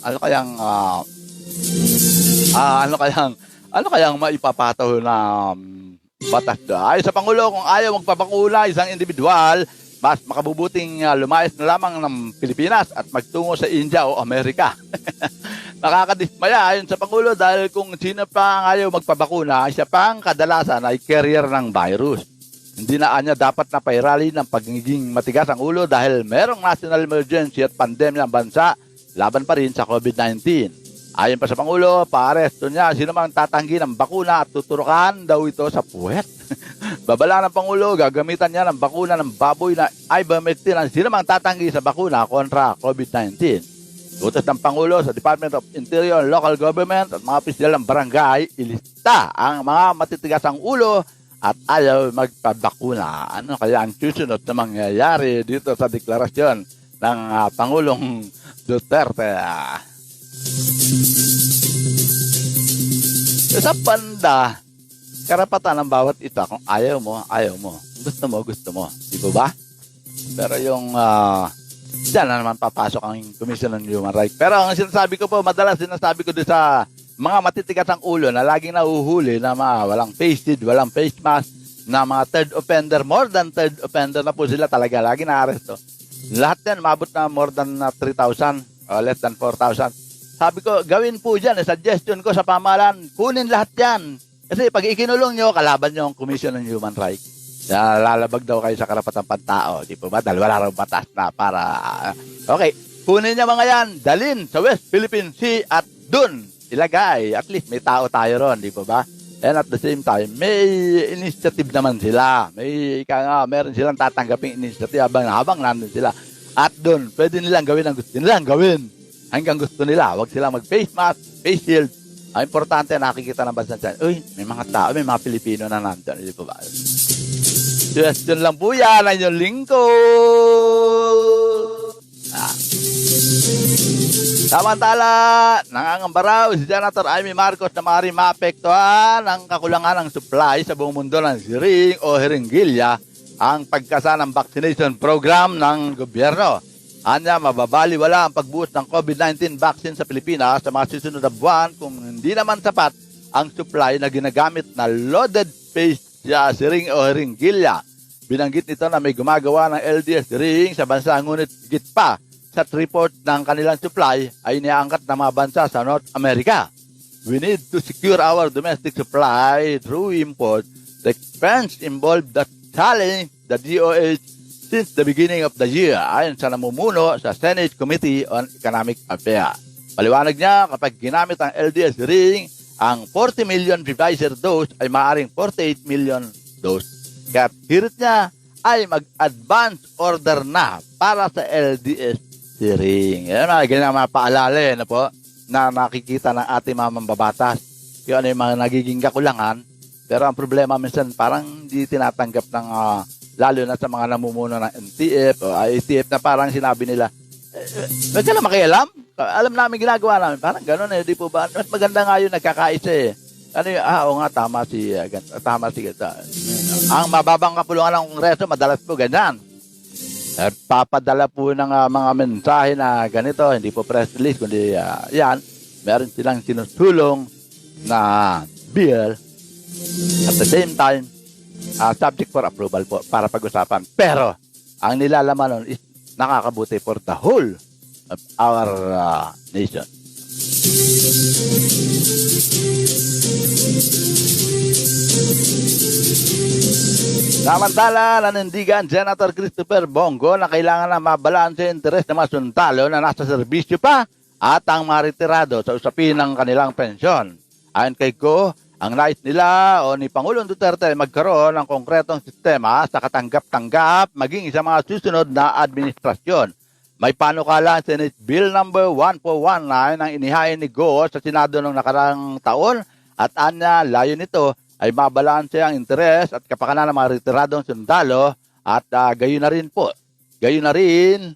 kayang maipapataw na batas ay sa Pangulo kung ayaw magpabakuna isang individual, mas makabubuting lumayas na lamang ng Pilipinas at magtungo sa India o Amerika. Nakakadismaya ayon sa Pangulo dahil kung sino pa ang ayaw magpabakuna, siya pang kadalasan ay carrier ng virus. Hindi na niya dapat na pairali ng pagiging matigas ang ulo dahil merong national emergency at pandemya ang bansa laban pa rin sa COVID-19. Ayon pa sa Pangulo, paaresto niya sino mang tatanggi ng bakuna at tuturukan daw ito sa puwet. Babala ng Pangulo, gagamitan niya ng bakuna ng baboy na ivermectin ang sino mang tatanggi sa bakuna kontra COVID-19. Utos ng Pangulo sa Department of Interior and Local Government at mga opisyal ng barangay, ilista ang mga matitigas ang ulo at ayaw magpabakuna. Ano kaya ang susunod na mangyayari dito sa deklarasyon ng Pangulong Duterte? Sa banda, karapatan ng bawat isa kung ayaw mo, ayaw mo. Gusto mo. Di ba? Pero yung diyan na naman papasok ang Commission on Human Rights. Pero ang sinasabi ko po, madalas sinasabi ko doon sa mga matitigas ang ulo na laging nahuhuli na walang face shield, walang face mask, na mga third offender, more than third offender na po sila talaga, lagi na-aresto. Lahat yan, mabot na more than 3,000 o less than 4,000. Sabi ko, gawin po dyan, suggestion ko sa pamahalaan, kunin lahat yan. Kasi pag ikinulong nyo, kalaban nyo ang Commission on Human Rights. Lalabag daw kayo sa karapatang pantao. Di po ba? Dahil wala raw batas na para... Okay, kunin nyo mga yan, dalin sa West Philippine Sea at dun ilagay. At least may tao tayo ron, di po ba? And at the same time, may initiative naman sila. Meron silang tatanggaping initiative habang nandun sila. At dun, pwede nilang gawin ang gusto nilang gawin. Hanggang gusto nila, wag silang mag-face mask, face shield. Ang importante, nakikita ng bansa dyan, uy, may mga tao, may mga Pilipino na nandun. Hindi po ba? Question lang po yan, ang inyong lingkod. Samantala, nangangamba raw si Senator Amy Marcos na maaaring maapektuhan ang kakulangan ng supply sa buong mundo ng siring o hiringgilya ang pagkasa ng vaccination program ng gobyerno. Anya, mababaliwala ang pagbuhos ng COVID-19 vaccine sa Pilipinas sa mga susunod na buwan kung hindi naman sapat ang supply na ginagamit na loaded face siring o hiringgilya. Binanggit nito na may gumagawa ng LDS ring sa bansa, ngunit higit pa sa report ng kanilang supply ay iniangkat ng mga bansa sa North America. We need to secure our domestic supply through import. The expense involved that challenge the DOH since the beginning of the year, ayon sa namumuno sa Senate Committee on Economic Affairs. Paliwanag niya, kapag ginamit ang LDS ring, ang 40 million Pfizer dose ay maaaring 48 million dose. Kaya hirit niya ay mag-advance order na para sa LDS ring. Yan mga ganyan mga paalala na po na nakikita ng ating mga mambabatas. Kaya ano yung mga nagiging kakulangan. Pero ang problema minsan parang hindi tinatanggap ng lalo na sa mga namumuno ng NTF o ITF na parang sinabi nila, wag ka na makialam. Alam namin ginagawa namin. Parang gano'n eh. Di po ba? Mas maganda nga yun nagkakaisa eh. Ano yun? Oo nga, tama si ganda. Ang mababang kapulungan ng Kongreso, madalas po ganyan. At papadala po ng mga mensahe na ganito, hindi po press release, kundi yan, meron silang sinusulong na bill. At the same time, subject for approval po para pag-usapan. Pero, ang nilalaman nun is nakakabuti for the whole of our nation. Samantala, nanindigan Senator Christopher Bongo na kailangan na mabalanse ang interes ng mga sundalo na nasa serbisyo pa at ang mga retirado sa usapin ng kanilang pensyon. Ayon kay Go, ang nais nila o ni Pangulong Duterte ay magkaroon ng konkretong sistema sa katanggap-tanggap maging sa mga susunod na administrasyon. May panukala Senate Bill number 1419 ang inihain ni Go sa Senado noong nakarang taon at anya layo nito ay mabalanse ang interes at kapakanan ng mga retiradong sundalo at gayon na rin po. Gayon na rin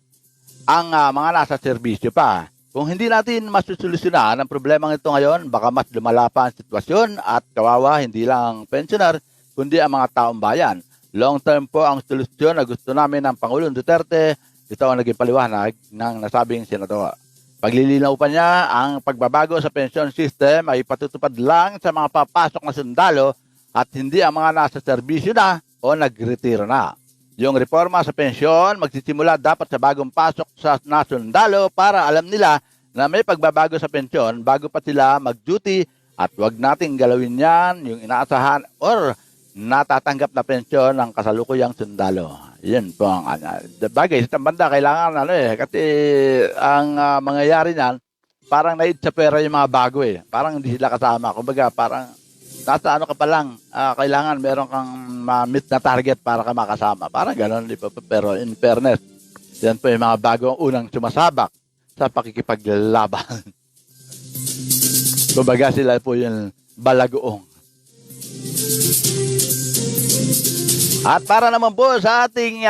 ang mga nasa serbisyo pa. Kung hindi natin masusolusyonan ang problemang ito ngayon, baka mas lumala pa ang sitwasyon at kawawa hindi lang ang pensioner, kundi ang mga taong bayan. Long term po ang solusyon na gusto namin ng Pangulong Duterte. Ito ang naging paliwanag ng nasabing senador. Paglilinaw pa niya, ang pagbabago sa pension system ay patutupad lang sa mga papasok na sundalo at hindi ang mga nasa serbisyo na o nagretiro na. Yung reforma sa pensyon magsisimula dapat sa bagong pasok sa sundalo para alam nila na may pagbabago sa pensyon bago pa sila mag-duty at wag nating galawin yan yung inaasahan or natatanggap na pensyon ng kasalukuyang sundalo. Yan po ang bagay sa banda kailangan kasi ang mangyayari niyan parang naid sa pera yung mga bago eh. Parang hindi sila kasama. Kumbaga parang nasa ka pa lang, kailangan meron kang ma-meet na target para ka makasama. Parang gano'n, di ba? Pero in fairness, yan po yung mga bago ang unang sumasabak sa pakikipaglaban. Kumbaga sila po yung balagoong. At para naman po sa ating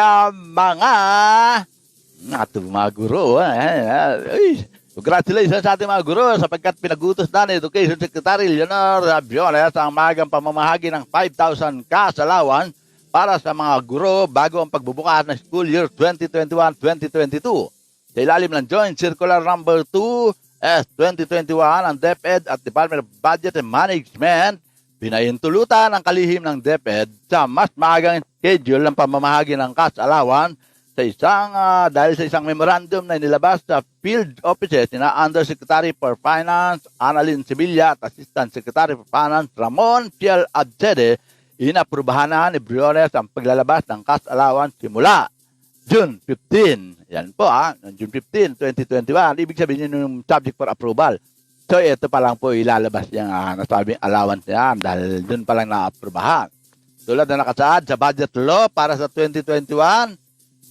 mga guro, congratulations sa ating mga guro sapagkat pinagutos na ni Education Secretary Leonor Abiones ang magang pamamahagi ng 5,000 cash allowance para sa mga guro bago ang pagbubukas ng school year 2021-2022. Sa ilalim ng Joint Circular Number 2 S-2021, ang DepEd at Department of Budget and Management pinahintulutan ang kalihim ng DepEd sa mas maagang schedule ng pamamahagi ng cash allowance dahil sa isang memorandum na inilabas sa field offices ni Undersecretary for Finance Annalyn Sevilla at Assistant Secretary for Finance Ramon Piel Abcede. Inaprubahan na ni Briones ang paglalabas ng cash allowance simula June 15. Yan po June 15, 2021. Ibig sabihin yung subject for approval. So, ito pa lang po ilalabas yung nasabing allowance niyan dahil dun pa lang na-aprobahan. Tulad na nakasaad sa budget law para sa 2021,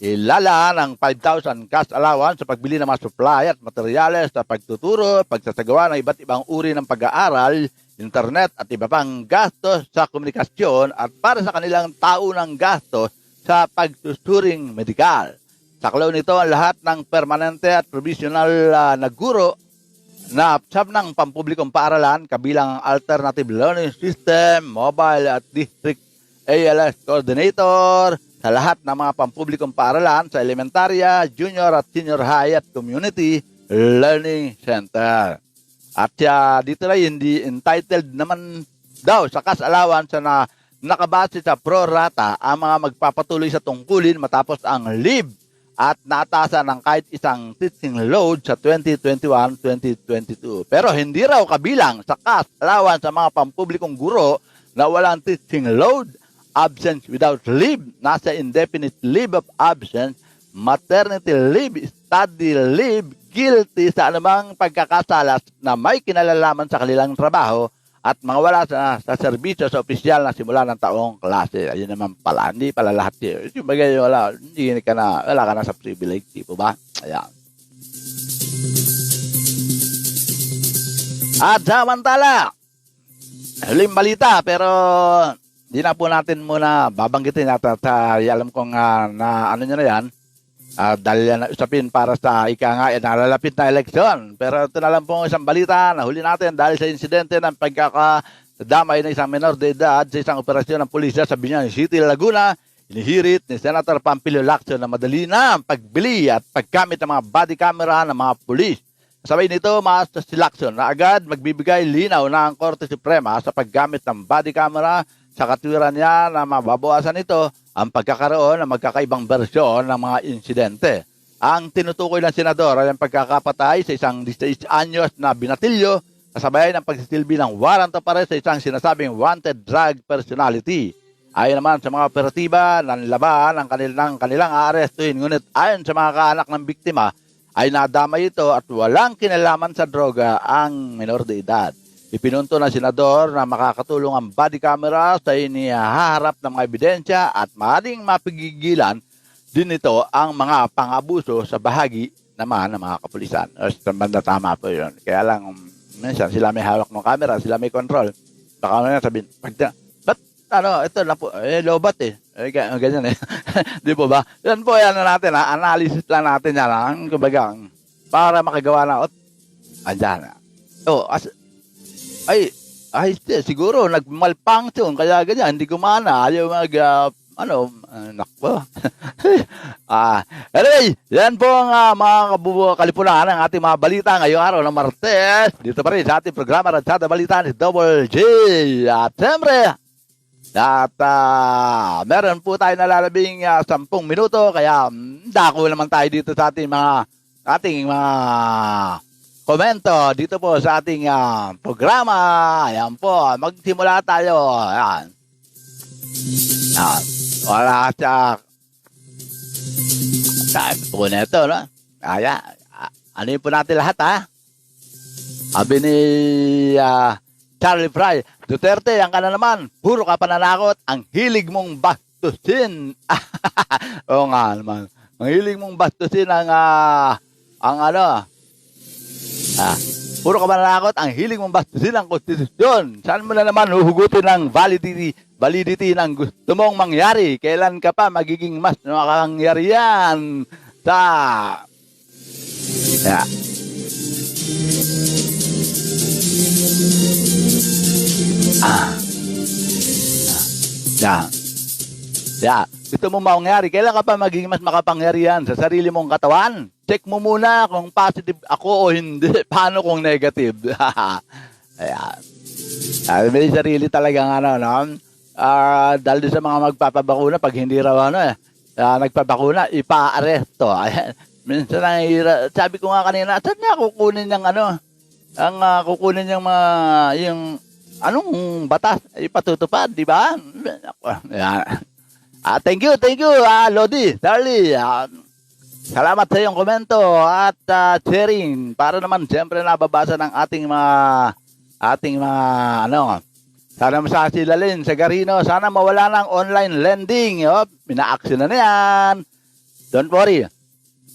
ilalaan ang 5,000 cash allowance sa pagbili ng mga supply at materyales sa pagtuturo, pagsasagawa ng iba't ibang uri ng pag-aaral, internet at iba pang gastos sa komunikasyon at para sa kanilang taunang gastos sa pagsusuring medikal. Saklaw nito ang lahat ng permanente at provisional na guro na sab ng pampublikong paaralan kabilang ang alternative learning system, mobile at district ALS coordinator sa lahat ng mga pampublikong paaralan sa elementarya, junior at senior high at community learning center. At dito na hindi entitled naman daw sa cash allowance na nakabase sa pro rata ang mga magpapatuloy sa tungkulin matapos ang leave at naatasan ng kahit isang teaching load sa 2021-2022. Pero hindi raw kabilang sa cash allowance sa mga pampublikong guro na walang teaching load, absence without leave, nasa indefinite leave of absence, maternity leave, study leave, guilty sa anumang pagkakasalas na may kinalalaman sa kanilang trabaho at mga wala sa serbisyo sa opisyal na simula ng taong klase. Ayun naman pala, hindi pala lahat yun. Yung bagay, wala ka na sa privilege, tipo ba? Ayan. At samantala, huling balita, pero hindi na po natin muna babanggitin natin sa alam kong na ano nyo na yan, dahil yan usapin para sa nalalapit na eleksyon. Pero ito na lang po isang balita na huli natin dahil sa insidente ng pagkakadamay ng isang menor de edad sa isang operasyon ng pulisya sa Binyan City, Laguna. Inihirit ni Senator Pampilio Lacson na madali na ang pagbili at paggamit ng mga body camera ng mga pulis. Sabay nito, maasta si Lacson na agad magbibigay linaw na ang Korte Suprema sa paggamit ng body camera sa katwiran niya na mababawasan ito ang pagkakaroon ng magkakaibang bersyon ng mga insidente. Ang tinutukoy ng senador ay ang pagkakapatay sa isang 16 anyos na binatilyo kasabay ng pagsisilbi ng warrant of arrest sa isang sinasabing wanted drug personality. Ayon naman sa mga operatiba, nanlaban ang kanilang aarestuhin. Ngunit ayon sa mga kaanak ng biktima, ay nadamay ito at walang kinalaman sa droga ang menor de edad. Ipinunto ng senador na makakatulong ang body camera sa inihaharap ng mga ebidensya at maaaring mapigigilan din ito ang mga pang-abuso sa bahagi naman ng mga kapulisan. Sa banda tama po yun. Kaya lang, minsan sila may hawak ng camera, sila may control. Baka naman sabihin, ito na po, lobat ganyan Di po ba? Yan po yan na natin, analysis lang natin yan, kumbaga, para makagawa na, andyan. Siguro nag-malfunction, kaya ganyan, hindi gumana, ayaw nakpo. Anyway, yan po ang mga kalipunan ng ating mga balita ngayong araw ng Martes. Dito pa rin sa ating programa Ratsada Balita ni Double J. At siyempre, meron po tayo nalalabing 10 minuto, kaya dako naman tayo dito sa ating mga komento dito po sa ating programa. Ayan po, magsimula tayo. Ayan. Wala siya. Saan po na ito, no? Ayan. Ano po natin lahat, ha? Sabi ni Charlie Fry, Duterte, ang kana naman, puro ka pananakot, ang hilig mong bastusin. Oo nga naman. Ang hilig mong bastusin puro ka mananakot, ang hilig mong bastusin ang konstitusyon. Saan mo na naman huhugutin ang validity ng gusto mong mangyari? Kailan ka pa magiging mas makapangyarihan sa... Gusto mo mangyari, kailan ka pa magiging mas makapangyarihan sa sarili mong katawan? Check mo muna kung positive ako o hindi. Paano kung negative? Ayan. May sarili talagang dahil sa mga magpapabakuna, pag hindi raw nagpabakuna, ipa-aresto. Ayan. Minsan sabi ko nga kanina, saan niya kukunin yung anong batas ipatutupad, di ba? Ayan. Thank you, Lodi, Charlie. Salamat sa iyong komento at sharing para naman siyempre nababasa ng ating mga sana masasilalin sa Garino. Sana mawala ng online lending. Mina-action na yan. Don't worry.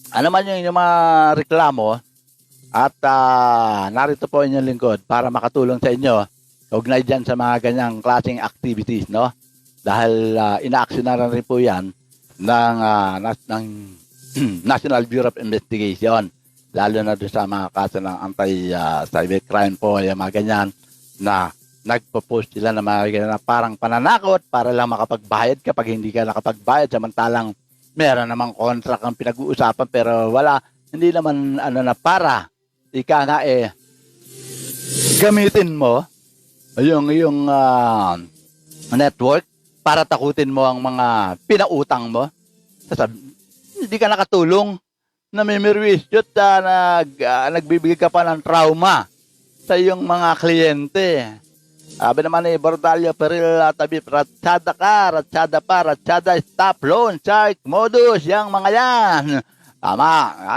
Ano man yung mga reklamo at narito po inyong lingkod para makatulong sa inyo. Ugnay dyan sa mga ganyang klaseng activities, no? Dahil ina-action na rin po yan ng National Bureau of Investigation, lalo na doon sa mga kaso ng anti-cybercrime po, yung mga ganyan na nagpo-post sila na mga ganyan na parang pananakot para lang makapagbayad kapag hindi ka nakapagbayad, samantalang meron namang contract ang pinag-uusapan pero hindi naman para gamitin mo yung network para takutin mo ang mga pinautang mo. Hindi ka nakatulong, namimirwisyo at nagbibigay ka pa ng trauma sa iyong mga kliyente. Sabi naman ni Bordalio Peril Tabi, ratsada ka, ratsada pa, ratsada, stop loan, shark, modus, yang mga yan. Tama,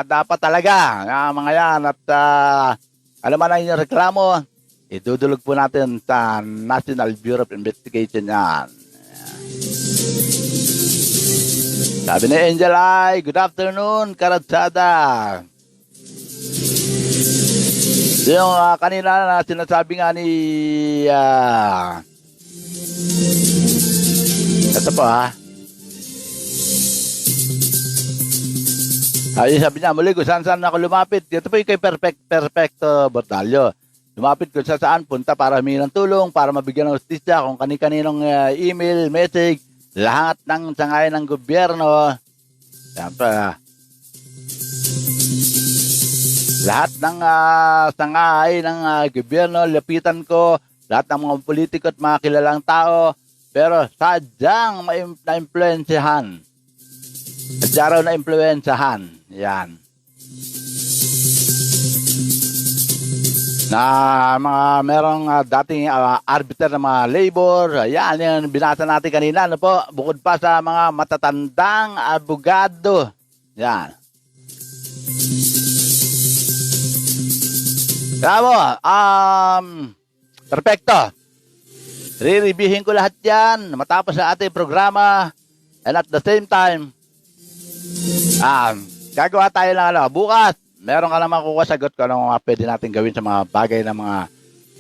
dapat talaga, yung mga yan. At ano man ang inyong reklamo, idudulog po natin sa National Bureau of Investigation yan. Sabi ni Angel ay, good afternoon, karatsada. Yung kanina na sinasabi nga ni ito po ay sabi niya muli kung saan ako lumapit. Ito po yung kay Perfecto Bordalio. Lumapit kung saan punta para humingi ng tulong, para mabigyan ng hustisya kung kani-kaninong email, message, lahat ng sangayan ng gobyerno. Lahat ng sangay ng gobyerno, lapitan ko, lahat ng mga politiko at mga kilalang tao, pero sadyang na-influensyahan. Sadya raw na-influensyahan. Yan. Na mga merong dating arbiter ng mga labor, yan yung binasa natin kanina, ano po, bukod pa sa mga matatandang abogado. Yan. Bravo, perfecto. Re-reviewin ko lahat yan matapos sa ating programa, and at the same time, gagawa tayo ng bukas, meron ka naman kukasagot ko ano mga pwede natin gawin sa mga bagay na mga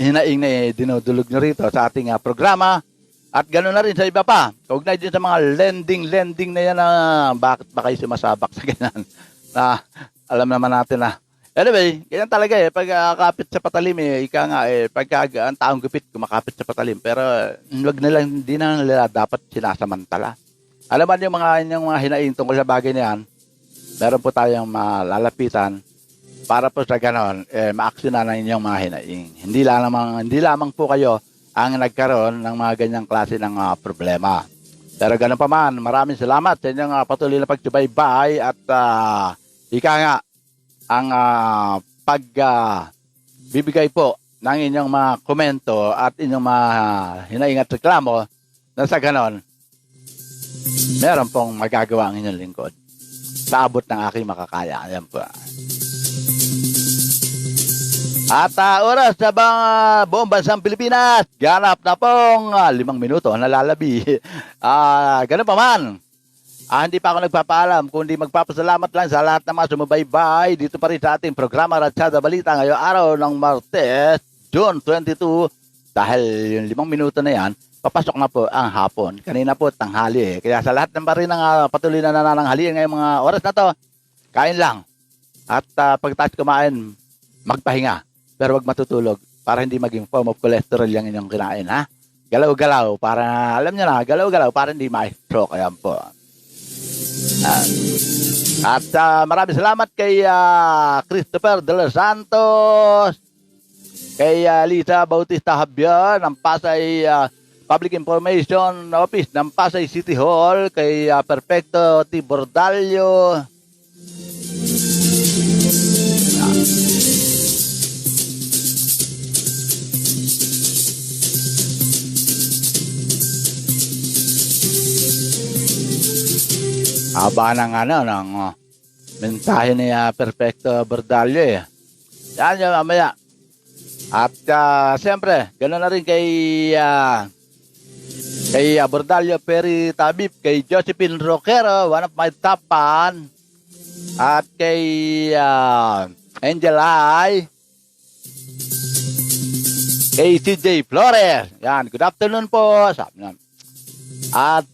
hinaing na dinudulog nyo rito sa ating programa, at gano'n na rin sa iba pa. Kaugnay din sa mga lending na yan na bakit ba kayo sumasabak sa ganyan na alam naman natin na. Anyway, ganyan talaga pag kapit sa patalim ika nga pag ang taong gupit kumakapit sa patalim, pero wag na lang, hindi na nila dapat sinasamantala. Alam mo yung mga hinaing tungkol sa bagay na yan, meron po tayong malalapitan para po sa ganon maaksyonan ng inyong mga hinaing. Hindi lamang po kayo ang nagkaroon ng mga ganyang klase ng problema. Pero ganon pa man, maraming salamat sa inyong patuloy na pagsubaybay at ika nga ang pagbibigay po ng inyong mga komento at inyong mga hinaing at reklamo, na sa ganon, meron pong magagawa ang inyong lingkod sa abot ng aking makakaya. Ayan po. At oras na bang buong bansang Pilipinas, ganap na pong 5 minuto nalalabi. Ganun pa man, hindi pa ako nagpapaalam, kundi magpapasalamat lang sa lahat ng mga sumubaybay dito pa rin sa ating programa Ratsada Balita ngayong araw ng Martes, June 22. Dahil yung 5 minuto na yan, papasok na po ang hapon. Kanina po tanghali Kaya sa lahat ng rin ng patuloy na nanananghalian ngayong mga oras na to, kain lang. At pagkatapos kumain, magpahinga. Pero wag matutulog para hindi maging form of cholesterol yung inyong kinain, ha? Galaw-galaw para, alam nyo na, galaw-galaw para hindi ma-stroke. Ayan po. At maraming salamat kay Christopher De Los Santos, kay Lisa Bautista Javier ng Pasay Public Information Office ng Pasay City Hall, kay Perfecto T. Bordalio, haba ng ng mensahe ni Perfecto Bordalio Yan yung mamaya. At siyempre, gano'n na rin kay Bordalio Perry Tabib, kay Josephine Roquero, one of my top fan, at kay Angel Ay, kay CJ Flores. Yan, good afternoon po. At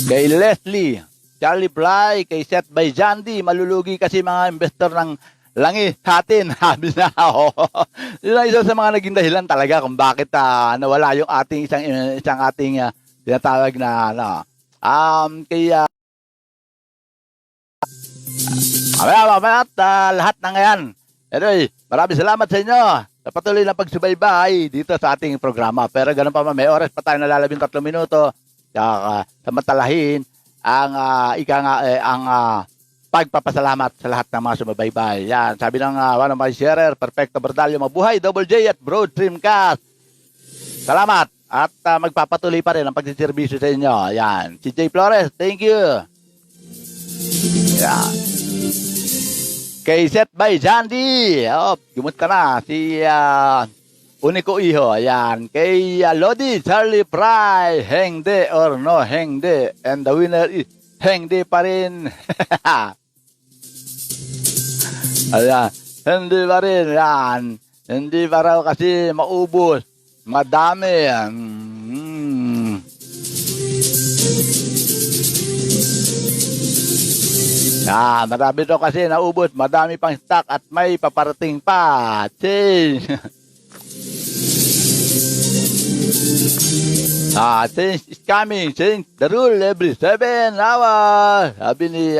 kay Leslie, Charlie Bly, kay Seth Bayjandi, malulugi kasi mga investor ng langis natin. Sabi na ako. Yun ang isa sa mga naging dahilan talaga kung bakit nawala yung ating isang ating tinatawag na kay mamaya at lahat na ngayon Anyway, maraming salamat sa inyo sa patuloy na pagsubaybay dito sa ating programa. Pero ganun pa man, may oras pa tayo na lalabing 3 minuto. Kaya samantalahin ang pagpapasalamat sa lahat ng mga sumabaybay. Yan, sabi ng one of my sharer, Perfecto Bordalyo, mabuhay Double J at Broad Streamcast. Salamat at magpapatuloy pa rin ang pagsiservisyo sa inyo. Yan, si J. Flores, thank you. Yan. Kay Set by Jandy. Oh, gumot ka na. Si Unico Iho. Ayan. Kay Lodi Charlie Fry. Hengde or no hengde. And the winner is hengde pa rin. Ayan. Hindi pa rin. Ayan. Hindi pa raw kasi maubos. Madami. Marami to kasi naubos. Madami pang stock at may paparating pa. Change. Change is coming. Change the rule every 7 hours. Sabi ni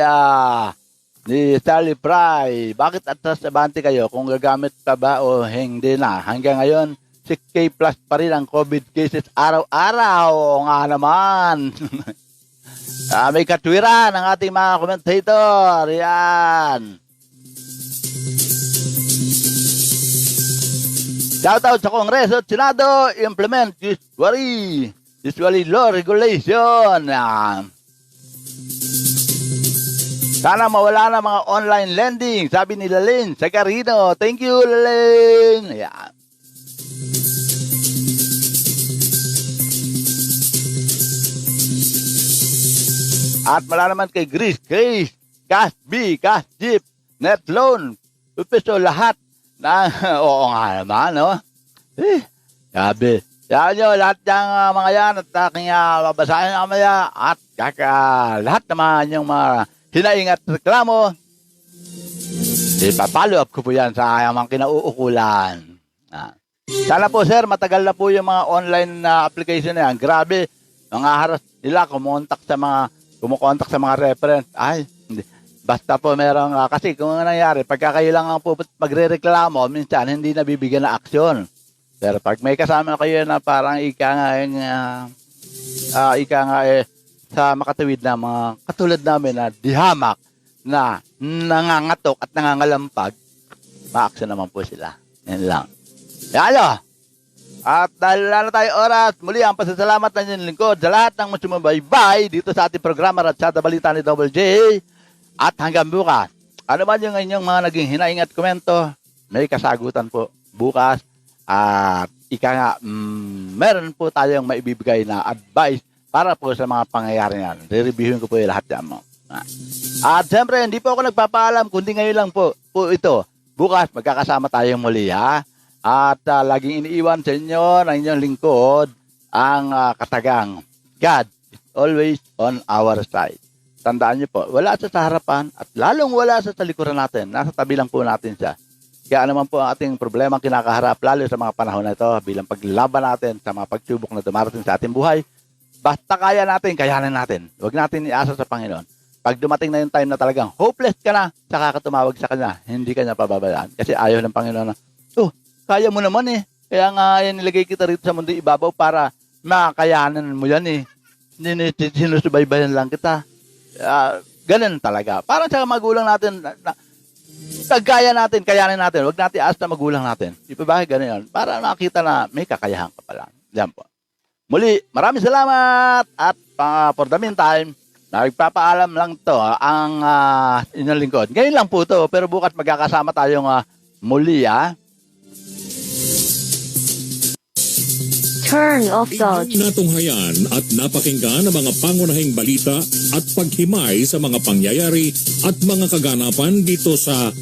Charlie Fry. Bakit atras abante kayo kung gagamit pa ba o hindi na? Hanggang ngayon, 6K plus pa rin ang COVID cases araw-araw. O nga naman. May katwiran ng ating mga commentator. Yan. Shoutout sa Kongreso at Senado. Implement usually law regulation. Yan. Sana mawala na mga online lending. Sabi ni Lalin Sagarino. Thank you, Lalin. Yan. At mala naman kay Grace, Cash B, Cash Jeep, Net Loan, Pipiso lahat na, oo nga naman, no? Sabi, yan nyo, lahat yung mga yan at aking babasahin na kamaya at lahat naman yung mga hinaing at reklamo, ipapalo up ko po yan sa mga kinauukulan. Sana po sir, matagal na po yung mga online application na yan. Grabe, mga haras nila kumontak sa mga reference. Ay, hindi. Basta po merong, kasi kung ano nangyari, pagka kayo lang po magre-reklamo, minsan hindi nabibigyan na aksyon. Pero pag may kasama kayo na parang ika nga sa makatawid na mga katulad namin na dihamak na nangangatok at nangangalampag, ma-aksyon naman po sila. Yan lang. Yalo! At dahil wala na tayo oras, muli ang pasasalamat na inyong lingkod sa lahat ng sumubaybay dito sa ating programa Ratsada Balita ni Double J. At hanggang bukas, ano man yung inyong mga naging hinaing at komento, may kasagutan po bukas. At meron po tayong maibibigay na advice para po sa mga pangyayari yan. Re-reviewin ko po yung lahat yan mo. At siyempre, hindi po ako nagpapaalam, kundi ngayon lang po ito. Bukas, magkakasama tayong muli, ha? At laging iniiwan sa inyo ng inyong lingkod ang katagang God is always on our side. Tandaan niyo po, wala siya sa harapan at lalong wala siya sa likuran natin. Nasa tabi lang po natin siya. Kaya naman po ang ating problema kinakaharap lalo sa mga panahon na ito bilang paglaban natin sa mga pagsubok na dumarating sa ating buhay. Basta kaya natin, kayanin natin. Huwag natin iasa sa Panginoon. Pag dumating na yung time na talagang hopeless ka na, saka ka tumawag sa Kanya, hindi ka niya pababayaan. Kasi ayaw ng Panginoon na, kaya mo naman eh. Kaya nga nilagay kita rito sa mundo ibabaw para makakayanan mo yan eh. Sinusubaybayan lang kita. Ganun talaga. Parang sa magulang natin, kagaya natin, kayanin natin. Huwag natin aas na magulang natin. Di ba bakit ganun yan? Para nakita na may kakayahan ka pala. Yan po. Muli, maraming salamat. At for the meantime, nagpapaalam lang to ang inyong lingkod. Ngayon lang po to, pero bukas magkakasama tayong muli Turn off the Natunghayan at napakinggan ang mga pangunahing balita at paghimay sa mga pangyayari at mga kaganapan dito sa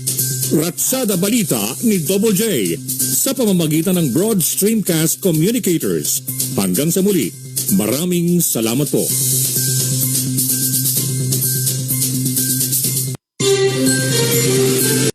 Ratsada Balita ni Double J sa pamamagitan ng Broad Streamcast Communicators. Hanggang sa muli, maraming salamat po.